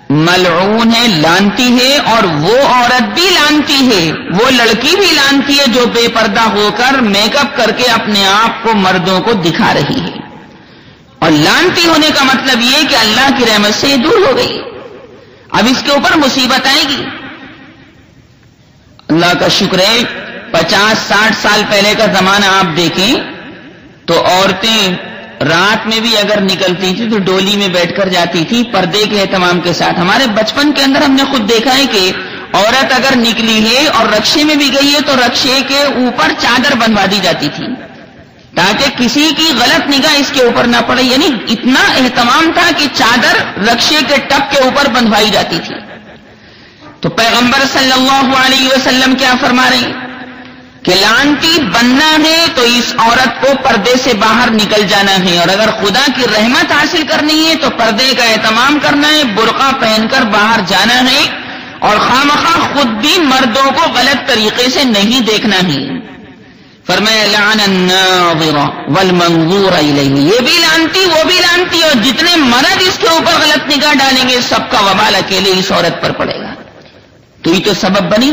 ملعون ہے، لعنتی ہے، اور وہ عورت بھی لعنتی ہے، وہ لڑکی بھی لعنتی ہے جو بے پردہ ہو کر میک اپ کر کے اپنے آپ کو مردوں کو دکھا رہی ہے. اور لعنتی ہونے کا مطلب یہ کہ اللہ کی رحمت سے دور ہو گئی، اب اس کے اوپر مصیبت آئے گی. اللہ کا شکر ہے 50-60 سال پہلے کا زمانہ آپ دیکھیں تو عورتیں رات میں بھی اگر نکلتی تھی تو ڈولی میں بیٹھ کر جاتی تھی پردے کے اہتمام کے ساتھ. ہمارے بچپن کے اندر ہم نے خود دیکھا ہے کہ عورت اگر نکلی ہے اور رکشے میں بھی گئی ہے تو رکشے کے اوپر چادر بندھوا دی جاتی تھی تاکہ کسی کی غلط نگاہ اس کے اوپر نہ پڑے. یعنی اتنا اہتمام تھا کہ چادر رکشے کے ٹپ کے اوپر بندھوائی جاتی تھی. تو پیغمبر صلی اللہ علیہ وسلم کیا فرما رہے ہیں کہ لعنتی بننا ہے تو اس عورت کو پردے سے باہر نکل جانا ہے، اور اگر خدا کی رحمت حاصل کرنی ہے تو پردے کا اہتمام کرنا ہے، برقع پہن کر باہر جانا ہے، اور خامخواہ خود بھی مردوں کو غلط طریقے سے نہیں دیکھنا ہے. فرمایا لعن الناظر والمنظور الیہ، یہ بھی لعنتی وہ بھی لعنتی، اور جتنے مرد اس کے اوپر غلط نگاہ ڈالیں گے سب کا وبال اکیلے اس عورت پر پڑے گا. تو یہ تو سبب بنی.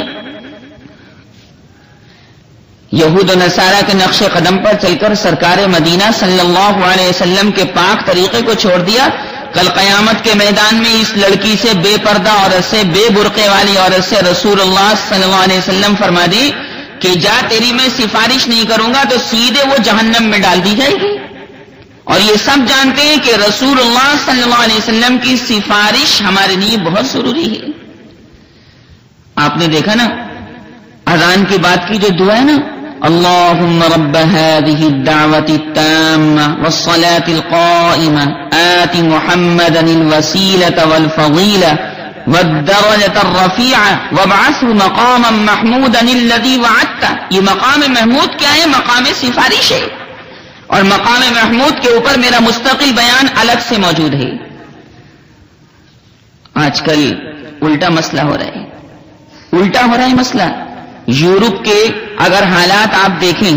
یہود و نصارہ کے نقش قدم پر چل کر سرکار مدینہ صلی اللہ علیہ وسلم کے پاک طریقے کو چھوڑ دیا. کل قیامت کے میدان میں اس لڑکی سے، بے پردہ عورت سے، بے برقعے والی عورت سے رسول اللہ صلی اللہ علیہ وسلم فرما دی کہ جا تیری میں سفارش نہیں کروں گا تو سیدھے وہ جہنم میں ڈال دی جائے گی. اور یہ سب جانتے ہیں کہ رسول اللہ صلی اللہ علیہ وسلم کی سفارش ہمارے لیے بہت ضروری ہے. آپ نے دیکھا نا اذان کی بات کی جو دعا ہے نا، اللہم رب هذه الدعوة التامة والصلاة القائمة آت محمدا الوسيلة والفضيلة والدرجة الرفيعة وابعثه مقاما محمودا الذي وعدته. یہ مقام محمود کیا ہے؟ مقام سفارش ہے، اور مقام محمود کے اوپر میرا مستقل بیان الگ سے موجود ہے. آج کل الٹا مسئلہ ہو رہا ہے، الٹا ہو رہا ہے مسئلہ. یورپ کے اگر حالات آپ دیکھیں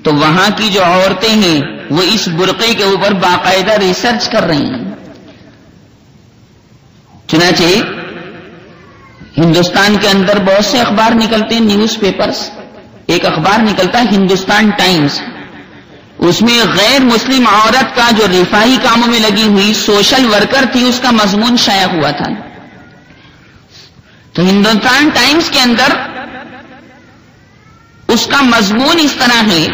تو وہاں کی جو عورتیں ہیں وہ اس برقعے کے اوپر باقاعدہ ریسرچ کر رہی ہیں. چنانچہ ہندوستان کے اندر بہت سے اخبار نکلتے ہیں، نیوز پیپرز. ایک اخبار نکلتا ہے ہندوستان ٹائمز، اس میں غیر مسلم عورت کا جو رفاہی کاموں میں لگی ہوئی سوشل ورکر تھی، اس کا مضمون شائع ہوا تھا. تو ہندوستان ٹائمز کے اندر اس کا مضمون اس طرح ہے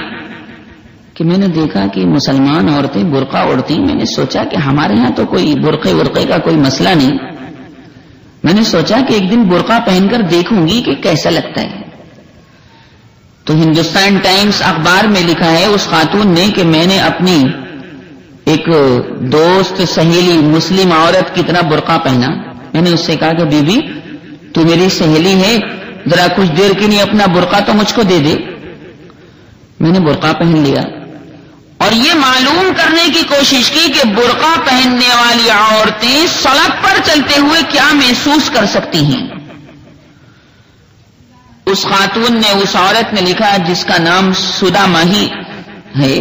کہ میں نے دیکھا کہ مسلمان عورتیں برقع اوڑھتی. میں نے سوچا کہ ہمارے ہاں تو کوئی برقعے کا کوئی مسئلہ نہیں. میں نے سوچا کہ ایک دن برقع پہن کر دیکھوں گی کہ کیسا لگتا ہے. تو ہندوستان ٹائمز اخبار میں لکھا ہے اس خاتون نے کہ میں نے اپنی ایک دوست سہیلی مسلم عورت کی طرح برقع پہنا. میں نے اس سے کہا کہ بی بی تو میری سہیلی ہے، ذرا کچھ دیر کے لیے اپنا برقع تو مجھ کو دے دے. میں نے برقع پہن لیا اور یہ معلوم کرنے کی کوشش کی کہ برقع پہننے والی عورتیں سڑک پر چلتے ہوئے کیا محسوس کر سکتی ہیں. اس خاتون نے، اس عورت نے لکھا جس کا نام سدا ماہی ہے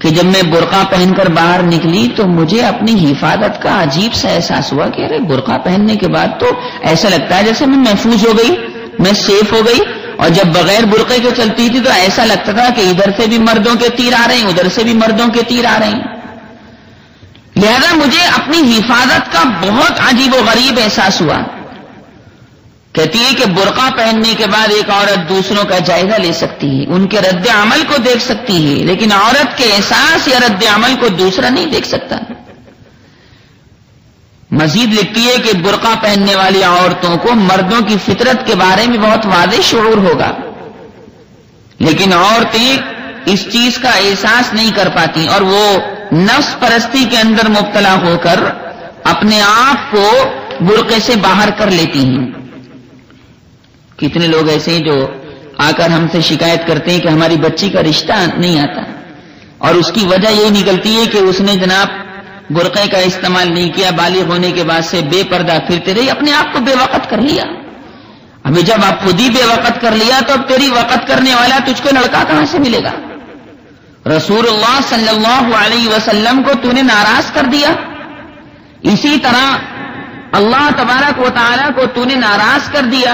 کہ جب میں برقع پہن کر باہر نکلی تو مجھے اپنی حفاظت کا عجیب سا احساس ہوا کہ ارے برقع پہننے کے بعد تو ایسا لگتا ہے جیسے میں محفوظ ہو گئی، میں سیف ہو گئی. اور جب بغیر برقعے کے چلتی تھی تو ایسا لگتا تھا کہ ادھر سے بھی مردوں کے تیر آ رہے ہیں، ادھر سے بھی مردوں کے تیر آ رہے ہیں. لہذا مجھے اپنی حفاظت کا بہت عجیب و غریب احساس ہوا. کہتی ہے کہ برقع پہننے کے بعد ایک عورت دوسروں کا جائزہ لے سکتی ہے، ان کے رد عمل کو دیکھ سکتی ہے، لیکن عورت کے احساس یا رد عمل کو دوسرا نہیں دیکھ سکتا. مزید لکھتی ہے کہ برقع پہننے والی عورتوں کو مردوں کی فطرت کے بارے میں بہت واضح شعور ہوگا، لیکن عورتیں اس چیز کا احساس نہیں کر پاتی اور وہ نفس پرستی کے اندر مبتلا ہو کر اپنے آپ کو برقعے سے باہر کر لیتی ہیں. کتنے لوگ ایسے ہیں جو آ کر ہم سے شکایت کرتے ہیں کہ ہماری بچی کا رشتہ نہیں آتا، اور اس کی وجہ یہ نکلتی ہے کہ اس نے جناب برقعے کا استعمال نہیں کیا، بالغ ہونے کے بعد سے بے پردہ پھرتے رہی، اپنے آپ کو بے وقت کر لیا. ابھی جب آپ خود ہی بے وقت کر لیا تو اب تیری وقت کرنے والا تجھ کو لڑکا کہاں سے ملے گا؟ رسول اللہ صلی اللہ علیہ وسلم کو تو نے ناراض کر دیا، اسی طرح اللہ تبارک و تعالیٰ کو تو نے ناراض کر دیا.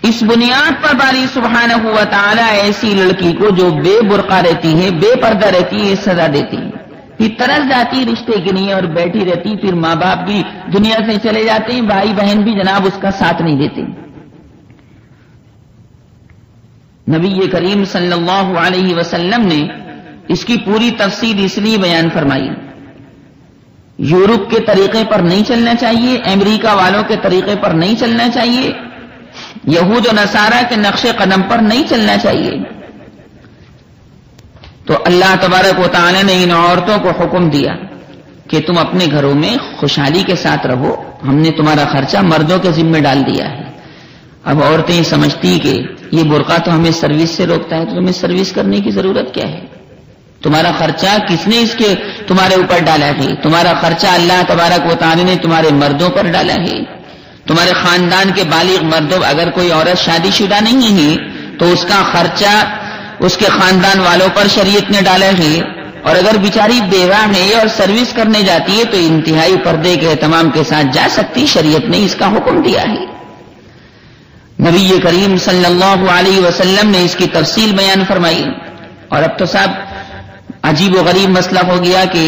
اس بنیاد پر باری سبحانہ و تعالیٰ ایسی لڑکی کو جو بے برقع رہتی ہے، بے پردہ رہتی ہے، سزا دیتی ہے. پھر ترس جاتی رشتے کے لیے اور بیٹھی رہتی، پھر ماں باپ بھی دنیا سے چلے جاتے ہیں، بھائی بہن بھی جناب اس کا ساتھ نہیں دیتے. نبی کریم صلی اللہ علیہ وسلم نے اس کی پوری تفصیل اس لیے بیان فرمائی. یورپ کے طریقے پر نہیں چلنا چاہیے، امریکہ والوں کے طریقے پر نہیں چلنا چاہیے، یہود و نصارہ کے نقش قدم پر نہیں چلنا چاہیے. تو اللہ تبارک و تعالی نے ان عورتوں کو حکم دیا کہ تم اپنے گھروں میں خوشحالی کے ساتھ رہو، ہم نے تمہارا خرچہ مردوں کے ذمہ ڈال دیا ہے. اب عورتیں سمجھتی کہ یہ برقع تو ہمیں سروس سے روکتا ہے، تو تمہیں سروس کرنے کی ضرورت کیا ہے؟ تمہارا خرچہ کس نے اس کے تمہارے اوپر ڈالا ہے؟ تمہارا خرچہ اللہ تبارک و تعالی نے تمہارے مردوں پر ڈالا ہے. تمہارے خاندان کے بالغ مردوں، اگر کوئی عورت شادی شدہ نہیں ہے تو اس کا خرچہ اس کے خاندان والوں پر شریعت نے ڈالا ہے، اور اگر بیچاری بیوہ ہے اور سروس کرنے جاتی ہے تو انتہائی پردے کے اہتمام کے ساتھ جا سکتی، شریعت نے اس کا حکم دیا ہے. نبی کریم صلی اللہ علیہ وسلم نے اس کی تفصیل بیان فرمائی. اور اب تو صاحب عجیب و غریب مسئلہ ہو گیا کہ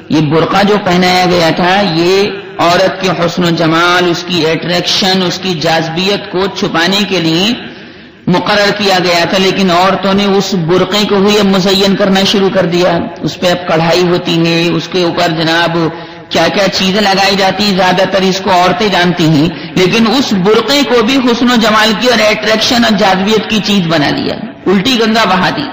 یہ برقع جو پہنایا گیا تھا یہ عورت کے حسن و جمال، اس کی اٹریکشن، اس کی جاذبیت کو چھپانے کے لیے مقرر کیا گیا تھا، لیکن عورتوں نے اس برقعے کو ہی اب مزین کرنا شروع کر دیا. اس پہ اب کڑھائی ہوتی ہے، اس کے اوپر جناب کیا کیا چیزیں لگائی جاتی ہیں، زیادہ تر اس کو عورتیں جانتی ہیں، لیکن اس برقعے کو بھی حسن و جمال کی اور اٹریکشن اور جاذبیت کی چیز بنا لیا، الٹی گنگا بہا دی.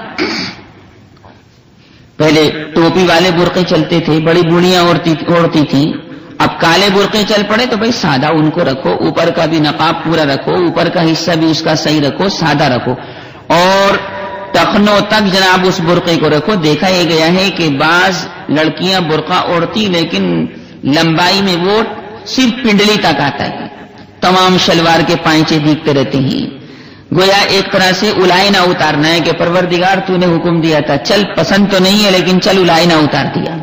پہلے ٹوپی والے برقعے چلتے تھے، بڑی بوڑھیاں اوڑھتی تھیں. اب کالے برقعے چل پڑے تو بھائی سادہ ان کو رکھو، اوپر کا بھی نقاب پورا رکھو، اوپر کا حصہ بھی اس کا صحیح رکھو، سادہ رکھو، اور ٹخنوں تک جناب اس برقعے کو رکھو. دیکھا یہ گیا ہے کہ بعض لڑکیاں برقع اوڑھتی لیکن لمبائی میں وہ صرف پنڈلی تک آتا ہے، تمام شلوار کے پائچے دیکھتے رہتے ہیں. گویا ایک طرح سے الائنہ اتارنا ہے کہ پروردگار تو نے حکم دیا تھا، چل پسند تو نہیں ہے لیکن چل الائنہ اتار دیا.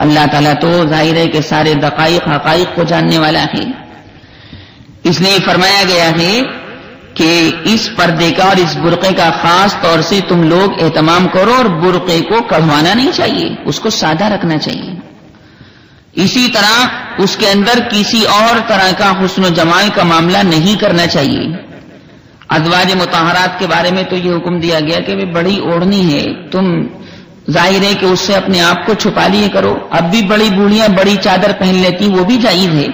اللہ تعالیٰ تو ظاہر ہے کہ سارے دقائق حقائق کو جاننے والا ہے. اس لیے فرمایا گیا ہے کہ اس پردے کا اور اس برقعے کا خاص طور سے تم لوگ اہتمام کرو، اور برقعے کو کڑھوانا نہیں چاہیے، اس کو سادہ رکھنا چاہیے. اسی طرح اس کے اندر کسی اور طرح کا حسن و جمال کا معاملہ نہیں کرنا چاہیے. ازواج مطہرات کے بارے میں تو یہ حکم دیا گیا کہ وہ بڑی اوڑھنی ہے، تم ظاہر ہے کہ اس سے اپنے آپ کو چھپا لیے کرو. اب بھی بڑی بوڑھیاں بڑی چادر پہن لیتی، وہ بھی جائز ہے،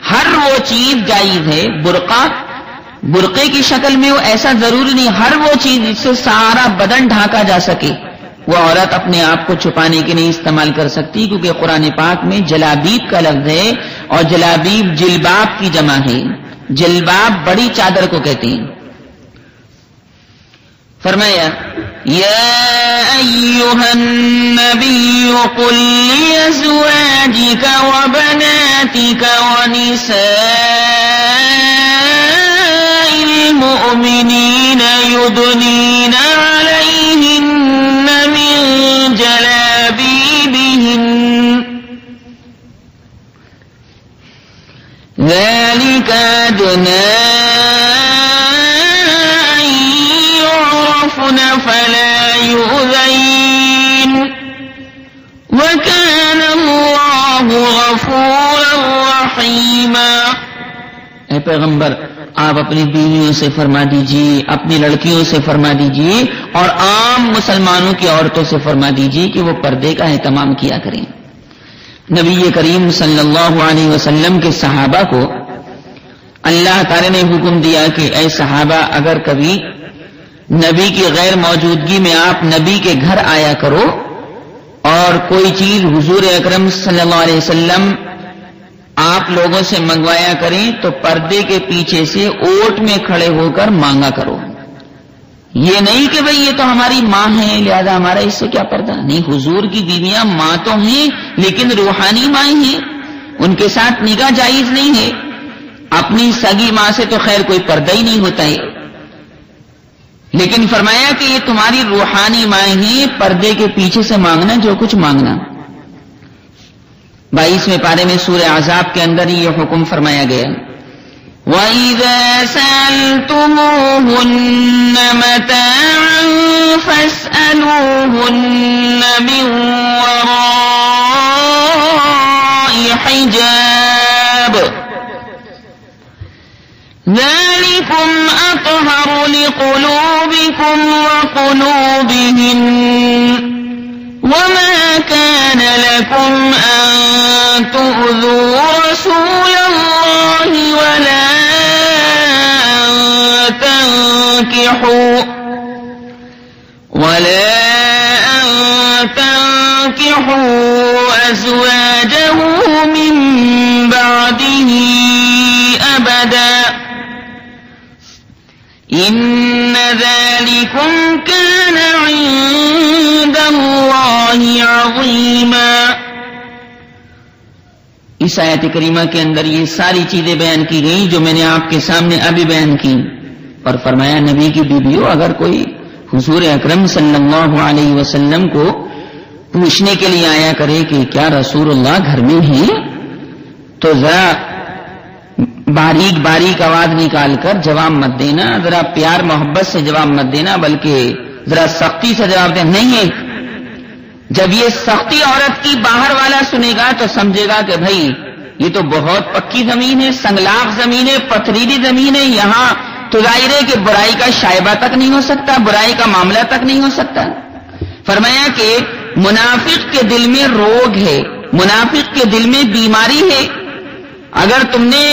ہر وہ چیز جائز ہے. برقعے کی شکل میں وہ ایسا ضروری نہیں، ہر وہ چیز جس سے سارا بدن ڈھانکا جا سکے وہ عورت اپنے آپ کو چھپانے کے لیے استعمال کر سکتی، کیونکہ قرآن پاک میں جلابیب کا لفظ ہے اور جلابیب جلباب کی جمع ہے. جلباب بڑی چادر کو کہتے ہیں. فرمایا یا ایھا النبی قل لازواجک وبناتک ونساء المؤمنین یدنین علیہن من جلابیبہن ذلک ادنی فلا يؤذين وكان الله غفورا رحيما. اے پیغمبر آپ اپنی بیویوں سے فرما دیجیے، اپنی لڑکیوں سے فرما دیجیے اور عام مسلمانوں کی عورتوں سے فرما دیجیے کہ وہ پردے کا اہتمام کیا کریں. نبی کریم صلی اللہ علیہ وسلم کے صحابہ کو اللہ تعالی نے حکم دیا کہ اے صحابہ اگر کبھی نبی کی غیر موجودگی میں آپ نبی کے گھر آیا کرو اور کوئی چیز حضور اکرم صلی اللہ علیہ وسلم آپ لوگوں سے منگوایا کریں تو پردے کے پیچھے سے اوٹ میں کھڑے ہو کر مانگا کرو. یہ نہیں کہ بھئی یہ تو ہماری ماں ہے لہذا ہمارا اس سے کیا پردہ. نہیں، حضور کی بیویاں ماں تو ہیں لیکن روحانی ماں ہیں، ان کے ساتھ نکاح جائز نہیں ہے. اپنی سگی ماں سے تو خیر کوئی پردہ ہی نہیں ہوتا ہے، لیکن فرمایا کہ یہ تمہاری روحانی مائیں ہیں، پردے کے پیچھے سے مانگنا جو کچھ مانگنا. 22ویں پارے میں سورہ احزاب کے اندر یہ حکم فرمایا گیا وَإِذَا سَأَلْتُمُوهُنَّ مَتَاعًا فَاسْأَلُوهُنَّ مِنْ وَرَاءِ حِجَابٍ ذَلِكُمْ أَطْهَرُ لِقُلُوبِكُمْ وَقُلُوبِهِنَّ وَمَا كَانَ لَكُمْ أَن تُؤْذُوا رَسُولَ اللَّهِ وَلَا أَن تَنكِحُوا أَزْوَاجَهُ مِن بَعْدِهِ أَبَدًا إِنَّ ذَلِكُمْ كَانَ عِندَ اللَّهِ عَظِيمًا. اس آیت کریمہ کے اندر یہ ساری چیزیں بیان کی گئیں جو میں نے آپ کے سامنے ابھی بیان کی، اور فرمایا نبی کی بیویوں اگر کوئی حضور اکرم صلی اللہ علیہ وسلم کو پوچھنے کے لیے آیا کرے کہ کیا رسول اللہ گھر میں ہیں تو ذرا باریک باریک آواز نکال کر جواب مت دینا، ذرا پیار محبت سے جواب مت دینا، بلکہ ذرا سختی سے جواب دینا. نہیں ہے، جب یہ سختی عورت کی باہر والا سنے گا تو سمجھے گا کہ بھائی یہ تو بہت پکی زمین ہے، سنگلاخ زمین ہے، پتھریلی زمین ہے، یہاں تو ظاہر ہے کہ برائی کا شائبہ تک نہیں ہو سکتا، برائی کا معاملہ تک نہیں ہو سکتا. فرمایا کہ منافق کے دل میں روگ ہے، منافق کے دل میں بیماری ہے. اگر تم نے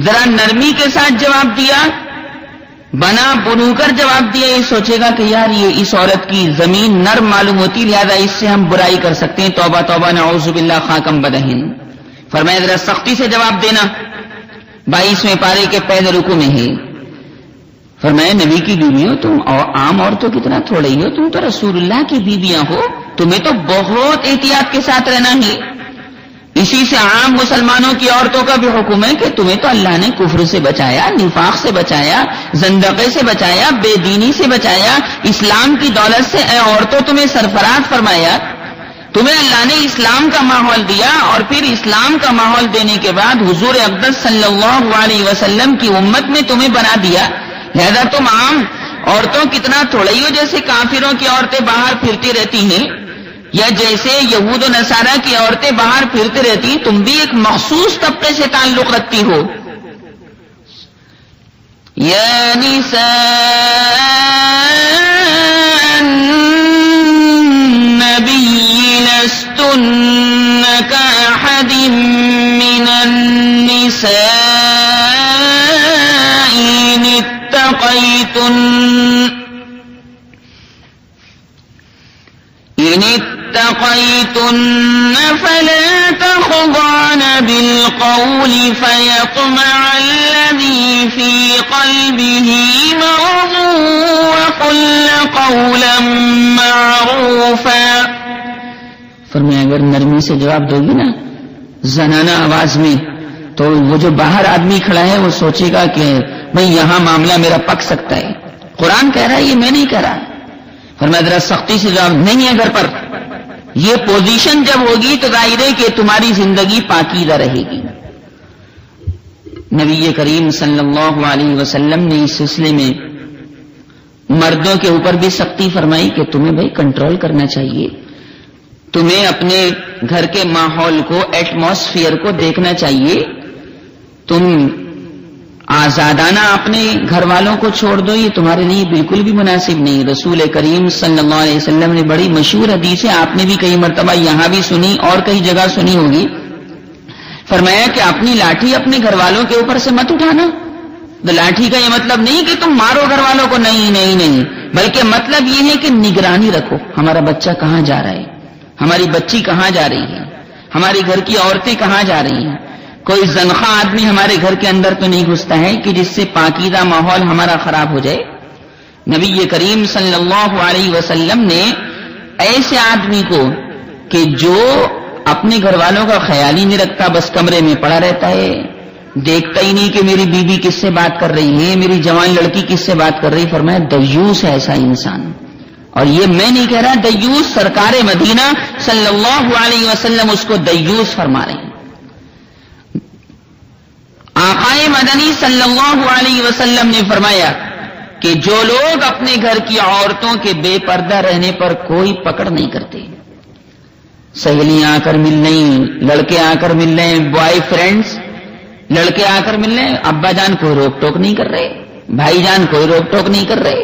ذرا نرمی کے ساتھ جواب دیا، بنا بنو کر جواب دیا، یہ سوچے گا کہ یار یہ اس عورت کی زمین نرم معلوم ہوتی لہذا اس سے ہم برائی کر سکتے ہیں، توبہ توبہ نعوذ باللہ خاکم بدہن. فرمایا ذرا سختی سے جواب دینا. 22ویں پارے کے پہلے رکوع میں ہے. فرمایا نبی کی بیویوں تم عام عورتوں کی طرح تھوڑے ہی ہو، تم تو رسول اللہ کی بیویاں ہو، تمہیں تو بہت احتیاط کے ساتھ رہنا ہے. اسی سے عام مسلمانوں کی عورتوں کا بھی حکم ہے کہ تمہیں تو اللہ نے کفر سے بچایا، نفاق سے بچایا، زندقے سے بچایا، بے دینی سے بچایا، اسلام کی دولت سے اے عورتوں تمہیں سرفراز فرمایا، تمہیں اللہ نے اسلام کا ماحول دیا، اور پھر اسلام کا ماحول دینے کے بعد حضور اقدس صلی اللہ علیہ وسلم کی امت میں تمہیں بنا دیا، لہذا تم عام عورتوں کتنا تھوڑی ہو جیسے کافروں کی عورتیں باہر پھرتی رہتی ہیں یا جیسے یہود و نصارہ کی عورتیں باہر پھرتی رہتی، تم بھی ایک مخصوص طبقے سے تعلق رکھتی ہو. یا نساء النبی لستن کأحد من النساء ان اتقيتن فلا تخضعن بالقول فيطمع الذي في قلبه مرض وقلن قولا معروفا. فرمایا اگر نرمی سے جواب دو گی نا زنانہ آواز میں تو وہ جو باہر آدمی کھڑا ہے وہ سوچے گا کہ بھئی یہاں معاملہ میرا پک سکتا ہے. قرآن کہہ رہا ہے، یہ میں نہیں کہہ رہا. فرمایا ذرا سختی سے جواب نہیں ہے گھر پر. یہ پوزیشن جب ہوگی تو ظاہر ہے کہ تمہاری زندگی پاکیزہ رہے گی. نبی کریم صلی اللہ علیہ وسلم نے اس سلسلے میں مردوں کے اوپر بھی سختی فرمائی کہ تمہیں بھائی کنٹرول کرنا چاہیے، تمہیں اپنے گھر کے ماحول کو، ایٹماسفیئر کو دیکھنا چاہیے. تم آزادانہ اپنے گھر والوں کو چھوڑ دو، یہ تمہارے لیے بالکل بھی مناسب نہیں. رسول کریم صلی اللہ علیہ وسلم نے بڑی مشہور حدیث ہے، آپ نے بھی کئی مرتبہ یہاں بھی سنی اور کئی جگہ سنی ہوگی. فرمایا کہ اپنی لاٹھی اپنے گھر والوں کے اوپر سے مت اٹھانا. تو لاٹھی کا یہ مطلب نہیں کہ تم مارو گھر والوں کو، نہیں نہیں نہیں، بلکہ مطلب یہ ہے کہ نگرانی رکھو. ہمارا بچہ کہاں جا رہا ہے، ہماری بچی کہاں جا رہی ہے، ہماری گھر کی عورتیں کہاں جا رہی ہیں. کوئی زنخواہ آدمی ہمارے گھر کے اندر تو نہیں گھستا ہے کہ جس سے پاکیزہ ماحول ہمارا خراب ہو جائے. نبی کریم صلی اللہ علیہ وسلم نے ایسے آدمی کو کہ جو اپنے گھر والوں کا خیال ہی نہیں رکھتا، بس کمرے میں پڑا رہتا ہے، دیکھتا ہی نہیں کہ میری بیوی کس سے بات کر رہی ہے، میری جوان لڑکی کس سے بات کر رہی، فرمایا دیوس ہے ایسا انسان. اور یہ میں نہیں کہہ رہا، دیوس سرکار مدینہ صلی اللہ علیہ وسلم اس کو دیوس فرما رہے ہیں. آقائے مدنی صلی اللہ علیہ وسلم نے فرمایا کہ جو لوگ اپنے گھر کی عورتوں کے بے پردہ رہنے پر کوئی پکڑ نہیں کرتے، سہیلیاں آ کر مل رہی، لڑکے آ کر مل رہے، بوائے فرینڈز لڑکے آ کر مل رہے، ابا جان کوئی روک ٹوک نہیں کر رہے، بھائی جان کوئی روک ٹوک نہیں کر رہے،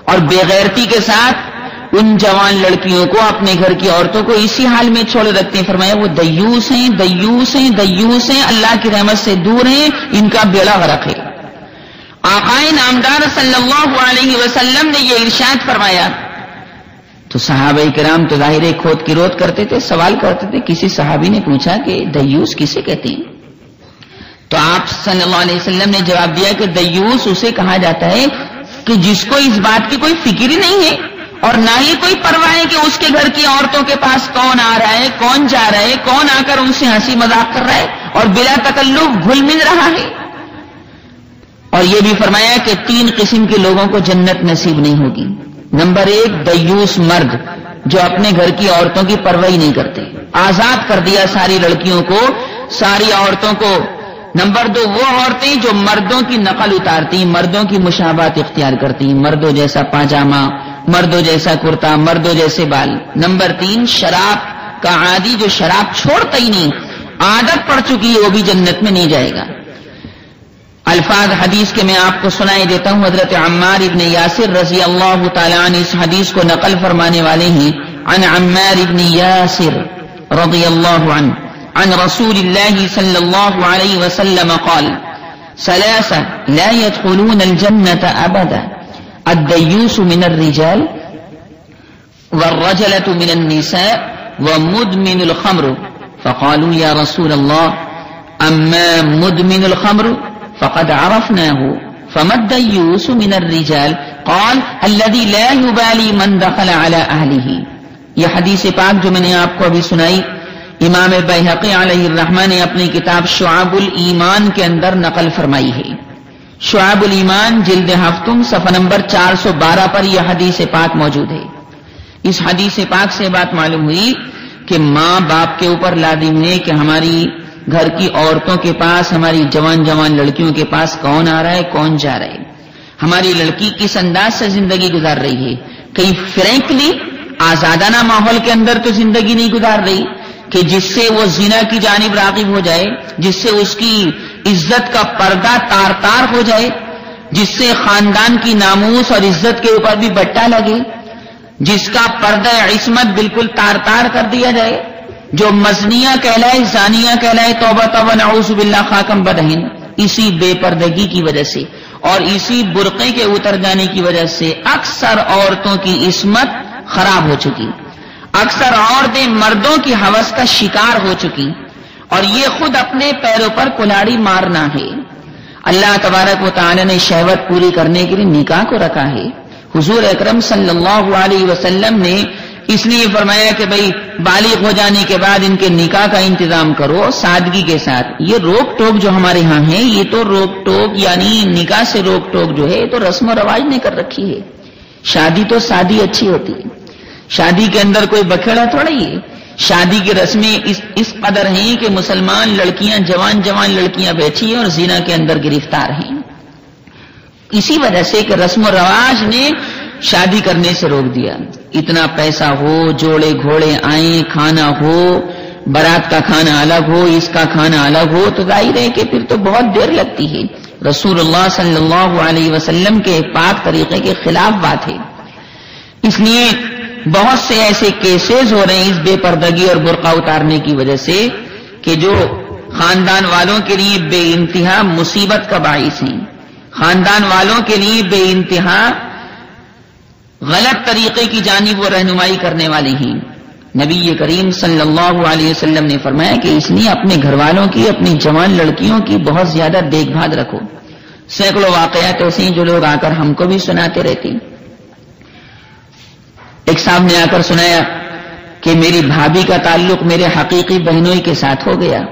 اور بے غیرتی کے ساتھ ان جوان لڑکیوں کو اپنے گھر کی عورتوں کو اسی حال میں چھوڑ رکھتے ہیں. فرمایا وہ دیوس ہیں، دیوس ہیں، دیوس ہیں، اللہ کی رحمت سے دور ہیں، ان کا بیڑا غرق ہے. آقائے نامدار صلی اللہ علیہ وسلم نے یہ ارشاد فرمایا تو صحابہ کرام تو ظاہر کھود کی روت کرتے تھے، سوال کرتے تھے. کسی صحابی نے پوچھا کہ دیوس کسے کہتے ہیں؟ تو آپ صلی اللہ علیہ وسلم نے جواب دیا کہ دیوس اسے کہا جاتا ہے کہ جس کو اس بات کی کوئی فکر ہی نہیں ہے اور نہ ہی کوئی پرواہ ہے کہ اس کے گھر کی عورتوں کے پاس کون آ رہا ہے، کون جا رہا ہے، کون آ کر ان سے ہنسی مذاق کر رہا ہے اور بلا تکلف گھل مل رہا ہے. اور یہ بھی فرمایا کہ 3 قسم کے لوگوں کو جنت نصیب نہیں ہوگی. نمبر 1 دیوس مرد جو اپنے گھر کی عورتوں کی پرواہ نہیں کرتے، آزاد کر دیا ساری لڑکیوں کو، ساری عورتوں کو. نمبر 2 وہ عورتیں جو مردوں کی نقل اتارتی، مردوں کی مشابہت اختیار کرتی، مردوں جیسا پاجامہ، مردوں جیسا کرتا، مردوں جیسے بال. نمبر 3 شراب کا عادی جو شراب چھوڑتا ہی نہیں، عادت پڑ چکی ہے، وہ بھی جنت میں نہیں جائے گا. الفاظ حدیث کے میں آپ کو سنائے دیتا ہوں. حضرت عمار ابن یاسر رضی اللہ تعالیٰ عنہ اس حدیث کو نقل فرمانے والے ہیں. عن عمار ابن یاسر رضی اللہ عنہ عن رسول اللہ صلی اللہ علیہ وسلم قال 3 لا يدخلون الجنة ابدا الديوس من الرجال والرجلة من النساء ومدمن الخمر. فقالوا يا رسول الله اما مدمن الخمر فقد عرفناه فما الديوس من الرجال؟ قال الذي لا يبالي من دخل على اهله. یہ حدیث پاک جو میں نے آپ کو ابھی سنائی، امام بیہقی علیہ الرحمہ نے اپنی کتاب شعب الایمان کے اندر نقل فرمائی ہے. شعب الایمان جلد ہفتم صفحہ نمبر 412 پر یہ حدیث پاک موجود ہے. اس حدیث پاک سے بات معلوم ہوئی کہ ماں باپ کے اوپر لازم ہے کہ ہماری گھر کی عورتوں کے پاس، ہماری جوان جوان لڑکیوں کے پاس کون آ رہا ہے، کون جا رہا ہے، ہماری لڑکی کس انداز سے زندگی گزار رہی ہے. کہیں فرینکلی آزادانہ ماحول کے اندر تو زندگی نہیں گزار رہی کہ جس سے وہ زنا کی جانب راغب ہو جائے، جس سے اس کی عزت کا پردہ تار تار ہو جائے، جس سے خاندان کی ناموس اور عزت کے اوپر بھی بٹا لگے، جس کا پردہ عصمت بالکل تار تار کر دیا جائے، جو مزنیہ کہلائے، زانیہ کہلائے، توبہ توبہ نعوذ باللہ خاکم بدہن. اسی بے پردگی کی وجہ سے اور اسی برقعے کے اتر جانے کی وجہ سے اکثر عورتوں کی عصمت خراب ہو چکی، اکثر عورتیں مردوں کی ہوس کا شکار ہو چکی، اور یہ خود اپنے پیروں پر کلاڑی مارنا ہے. اللہ تبارک و تعالی نے شہوت پوری کرنے کے لیے نکاح کو رکھا ہے. حضور اکرم صلی اللہ علیہ وسلم نے اس لیے فرمایا کہ بھئی بالغ ہو جانے کے بعد ان کے نکاح کا انتظام کرو سادگی کے ساتھ. یہ روک ٹوک جو ہمارے ہاں ہے، یہ تو روک ٹوک یعنی نکاح سے روک ٹوک جو ہے تو رسم و رواج نے کر رکھی ہے. شادی تو سادی اچھی ہوتی ہے، شادی کے اندر کوئی بکھیڑا تھوڑا ہی ہے. شادی کی رسمیں اس قدر ہیں کہ مسلمان لڑکیاں، جوان جوان لڑکیاں بیٹھی ہیں اور زنا کے اندر گرفتار ہیں، اسی وجہ سے کہ رسم و رواج نے شادی کرنے سے روک دیا. اتنا پیسہ ہو، جوڑے گھوڑے آئیں، کھانا ہو، بارات کا کھانا الگ ہو، اس کا کھانا الگ ہو، تو ظاہر ہے کہ پھر تو بہت دیر لگتی ہے. رسول اللہ صلی اللہ علیہ وسلم کے پاک طریقے کے خلاف بات ہے. اس لیے بہت سے ایسے کیسز ہو رہے ہیں اس بے پردگی اور برقع اتارنے کی وجہ سے کہ جو خاندان والوں کے لیے بے انتہا مصیبت کا باعث ہیں، خاندان والوں کے لیے بے انتہا غلط طریقے کی جانب وہ رہنمائی کرنے والے ہیں. نبی کریم صلی اللہ علیہ وسلم نے فرمایا کہ اس لیے اپنے گھر والوں کی، اپنی جوان لڑکیوں کی بہت زیادہ دیکھ بھال رکھو. سینکڑوں واقعات ایسے ہیں جو لوگ آ کر ہم کو بھی سناتے رہتے ہیں. ایک صاحب نے آ کر سنایا کہ میری بھابھی کا تعلق میرے حقیقی بہنوئی کے ساتھ ہو گیا،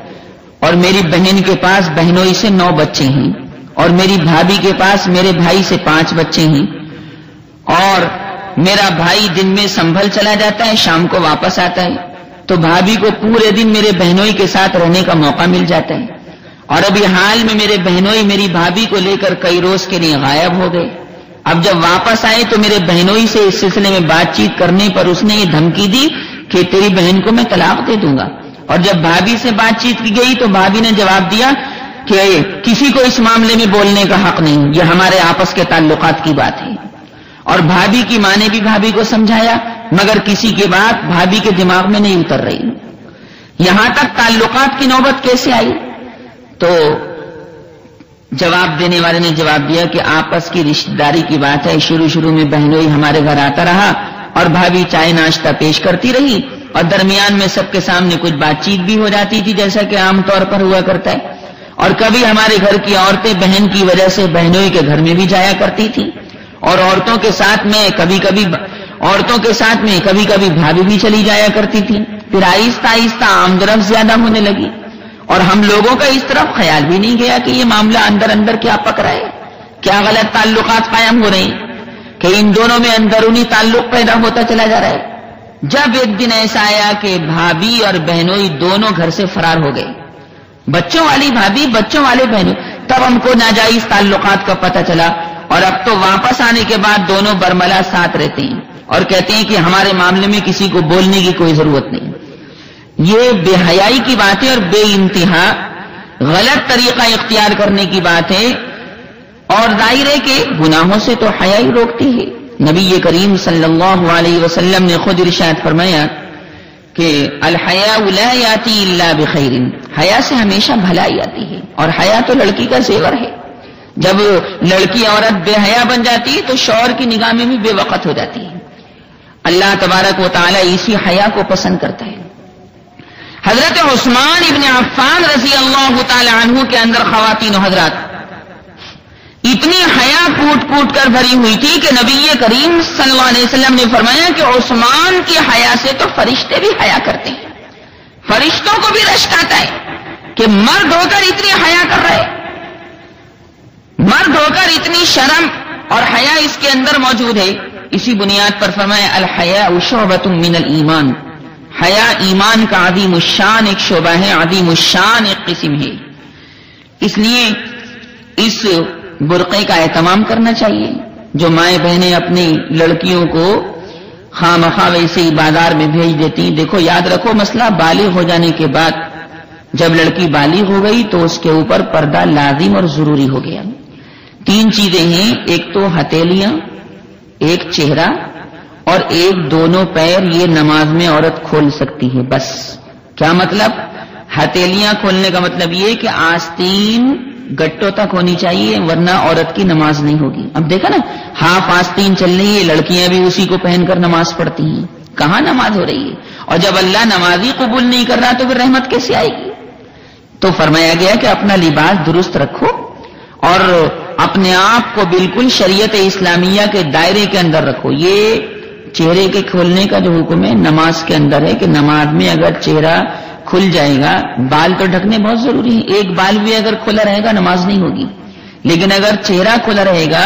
اور میری بہن کے پاس بہنوئی سے 9 بچے ہیں، اور میری بھابھی کے پاس میرے بھائی سے 5 بچے ہیں، اور میرا بھائی دن میں سنبھل چلا جاتا ہے، شام کو واپس آتا ہے، تو بھابھی کو پورے دن میرے بہنوئی کے ساتھ رہنے کا موقع مل جاتا ہے. اور ابھی حال میں میرے بہنوئی میری بھابھی کو لے کر کئی روز کے لیے غائب ہو گئے. اب جب واپس آئے تو میرے بہنوئی سے اس سلسلے میں بات چیت کرنے پر اس نے یہ دھمکی دی کہ تیری بہن کو میں طلاق دے دوں گا. اور جب بھابھی سے بات چیت کی گئی تو بھابھی نے جواب دیا کہ کسی کو اس معاملے میں بولنے کا حق نہیں، یہ ہمارے آپس کے تعلقات کی بات ہے. اور بھابھی کی ماں نے بھی بھابھی کو سمجھایا، مگر کسی کی بات بھابھی کے دماغ میں نہیں اتر رہی. یہاں تک تعلقات کی نوبت کیسے آئی؟ تو جواب دینے والے نے جواب دیا کہ آپس کی رشتہ داری کی بات ہے. شروع میں بہنوئی ہمارے گھر آتا رہا اور بھابھی چائے ناشتہ پیش کرتی رہی، اور درمیان میں سب کے سامنے کچھ بات چیت بھی ہو جاتی تھی جیسا کہ عام طور پر ہوا کرتا ہے. اور کبھی ہمارے گھر کی عورتیں بہن کی وجہ سے بہنوئی کے گھر میں بھی جایا کرتی تھی، اور عورتوں کے ساتھ میں کبھی کبھی بھابھی بھی چلی جایا کرتی تھی. پھر آہستہ آہستہ آمد زیادہ ہونے لگی، اور ہم لوگوں کا اس طرف خیال بھی نہیں گیا کہ یہ معاملہ اندر اندر کیا پک رہا ہے، کیا غلط تعلقات قائم ہو رہے ہیں کہ ان دونوں میں اندرونی تعلق پیدا ہوتا چلا جا رہا ہے. جب ایک دن ایسا آیا کہ بھابھی اور بہنوئی دونوں گھر سے فرار ہو گئے، بچوں والی بھابھی، بچوں والے بہنوئی، تب ہم کو ناجائز تعلقات کا پتہ چلا. اور اب تو واپس آنے کے بعد دونوں برملا ساتھ رہتے ہیں اور کہتے ہیں کہ ہمارے معاملے میں کسی کو بولنے کی کوئی ضرورت نہیں. یہ بے حیائی کی بات ہے اور بے انتہا غلط طریقہ اختیار کرنے کی بات ہے. اور ظاہر ہے کہ گناہوں سے تو حیائی روکتی ہے. نبی کریم صلی اللہ علیہ وسلم نے خود ارشاد فرمایا کہ الحیاء لا یاتی الا بخیر، حیا سے ہمیشہ بھلائی آتی ہے، اور حیا تو لڑکی کا زیور ہے. جب لڑکی عورت بے حیا بن جاتی ہے تو شوہر کی نگاہ میں بھی بے وقت ہو جاتی ہے. اللہ تبارک و تعالی اسی حیا کو پسند کرتا ہے. حضرت عثمان ابن عفان رضی اللہ تعالی عنہ کے اندر خواتین و حضرات اتنی حیا کوٹ کر بھری ہوئی تھی کہ نبی کریم صلی اللہ علیہ وسلم نے فرمایا کہ عثمان کی حیا سے تو فرشتے بھی حیا کرتے ہیں. فرشتوں کو بھی رشک آتا ہے کہ مرد ہو کر اتنی حیا کر رہے، مرد ہو کر اتنی شرم اور حیا اس کے اندر موجود ہے. اسی بنیاد پر فرمایا الحیاء شعبۃ من الایمان، حیا ایمان کا عظیم الشان ایک شعبہ ہے، عظیم الشان ایک قسم ہے. اس لیے اس برقعے کا اہتمام کرنا چاہیے. جو مائیں بہنیں اپنی لڑکیوں کو خواہ مخواہ ویسے ہی بازار میں بھیج دیتی، دیکھو یاد رکھو مسئلہ بالغ ہو جانے کے بعد، جب لڑکی بالغ ہو گئی تو اس کے اوپر پردہ لازم اور ضروری ہو گیا. 3 چیزیں ہیں، ایک تو ہتھیلیاں، ایک چہرہ اور ایک دونوں پیر. یہ نماز میں عورت کھول سکتی ہے بس. کیا مطلب؟ ہتھیلیاں کھولنے کا مطلب یہ کہ آستین گٹوں تک ہونی چاہیے ورنہ عورت کی نماز نہیں ہوگی. اب دیکھا نا ہاف آستین چل رہی ہے، لڑکیاں بھی اسی کو پہن کر نماز پڑھتی ہیں. کہاں نماز ہو رہی ہے؟ اور جب اللہ نماز ہی قبول نہیں کر رہا تو پھر رحمت کیسے آئے گی؟ تو فرمایا گیا کہ اپنا لباس درست رکھو اور اپنے آپ کو بالکل شریعت اسلامیہ کے دائرے کے اندر رکھو. یہ چہرے کے کھولنے کا جو حکم ہے نماز کے اندر ہے کہ نماز میں اگر چہرہ کھل جائے گا، بال تو ڈھکنے بہت ضروری ہے، ایک بال بھی اگر کھلا رہے گا نماز نہیں ہوگی. لیکن اگر چہرہ کھلا رہے گا،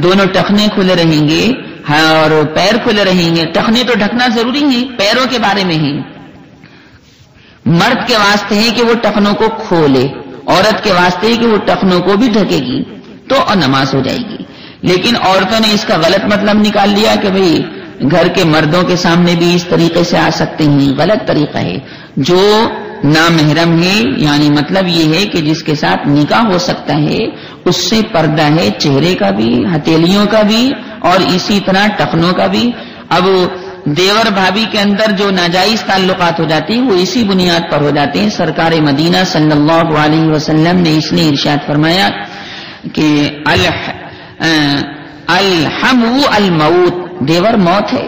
دونوں ٹخنے کھلے رہیں گے اور پیر کھلے رہیں گے. ٹخنے تو ڈھکنا ضروری ہے، پیروں کے بارے میں ہے. مرد کے واسطے ہے کہ وہ ٹخنوں کو کھولے، عورت کے واسطے ہے کہ وہ ٹخنوں کو بھی ڈھکے گی تو اور نماز ہو جائے گی. لیکن عورتوں نے اس کا غلط مطلب نکال لیا کہ بھئی گھر کے مردوں کے سامنے بھی اس طریقے سے آ سکتے ہیں. غلط طریقہ ہے. جو نامحرم ہے یعنی مطلب یہ ہے کہ جس کے ساتھ نکاح ہو سکتا ہے اس سے پردہ ہے، چہرے کا بھی، ہتھیلیوں کا بھی اور اسی طرح ٹخنوں کا بھی. اب دیور بھابھی کے اندر جو ناجائز تعلقات ہو جاتے ہیں وہ اسی بنیاد پر ہو جاتے ہیں. سرکار مدینہ صلی اللہ علیہ وسلم نے اس لیے ارشاد فرمایا کہ الحمو الموت، دیور موت ہے.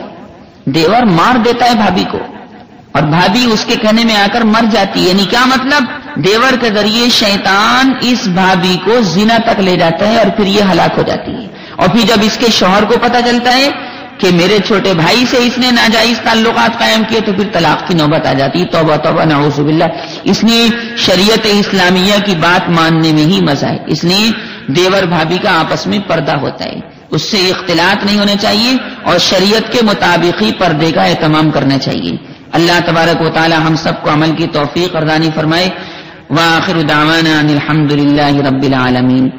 دیور مار دیتا ہے بھابھی کو اور بھابھی اس کے کہنے میں آ کر مر جاتی ہے. یعنی کیا مطلب؟ دیور کے ذریعے شیطان اس بھابھی کو زنا تک لے جاتا ہے اور پھر یہ ہلاک ہو جاتی ہے. اور پھر جب اس کے شوہر کو پتہ چلتا ہے کہ میرے چھوٹے بھائی سے اس نے ناجائز تعلقات قائم کیے تو پھر طلاق کی نوبت آ جاتی. توبہ توبہ نعوذ باللہ. اس لیے شریعت اسلامیہ کی بات ماننے میں ہی مزہ ہے. اس لیے دیور بھابھی کا آپس میں پردہ ہوتا ہے، اس سے اختلاط نہیں ہونا چاہیے اور شریعت کے مطابق ہی پردے کا اہتمام کرنا چاہیے. اللہ تبارک و تعالی ہم سب کو عمل کی توفیق اور دانی فرمائے. وآخر دعوانا ان الحمد للہ رب العالمین.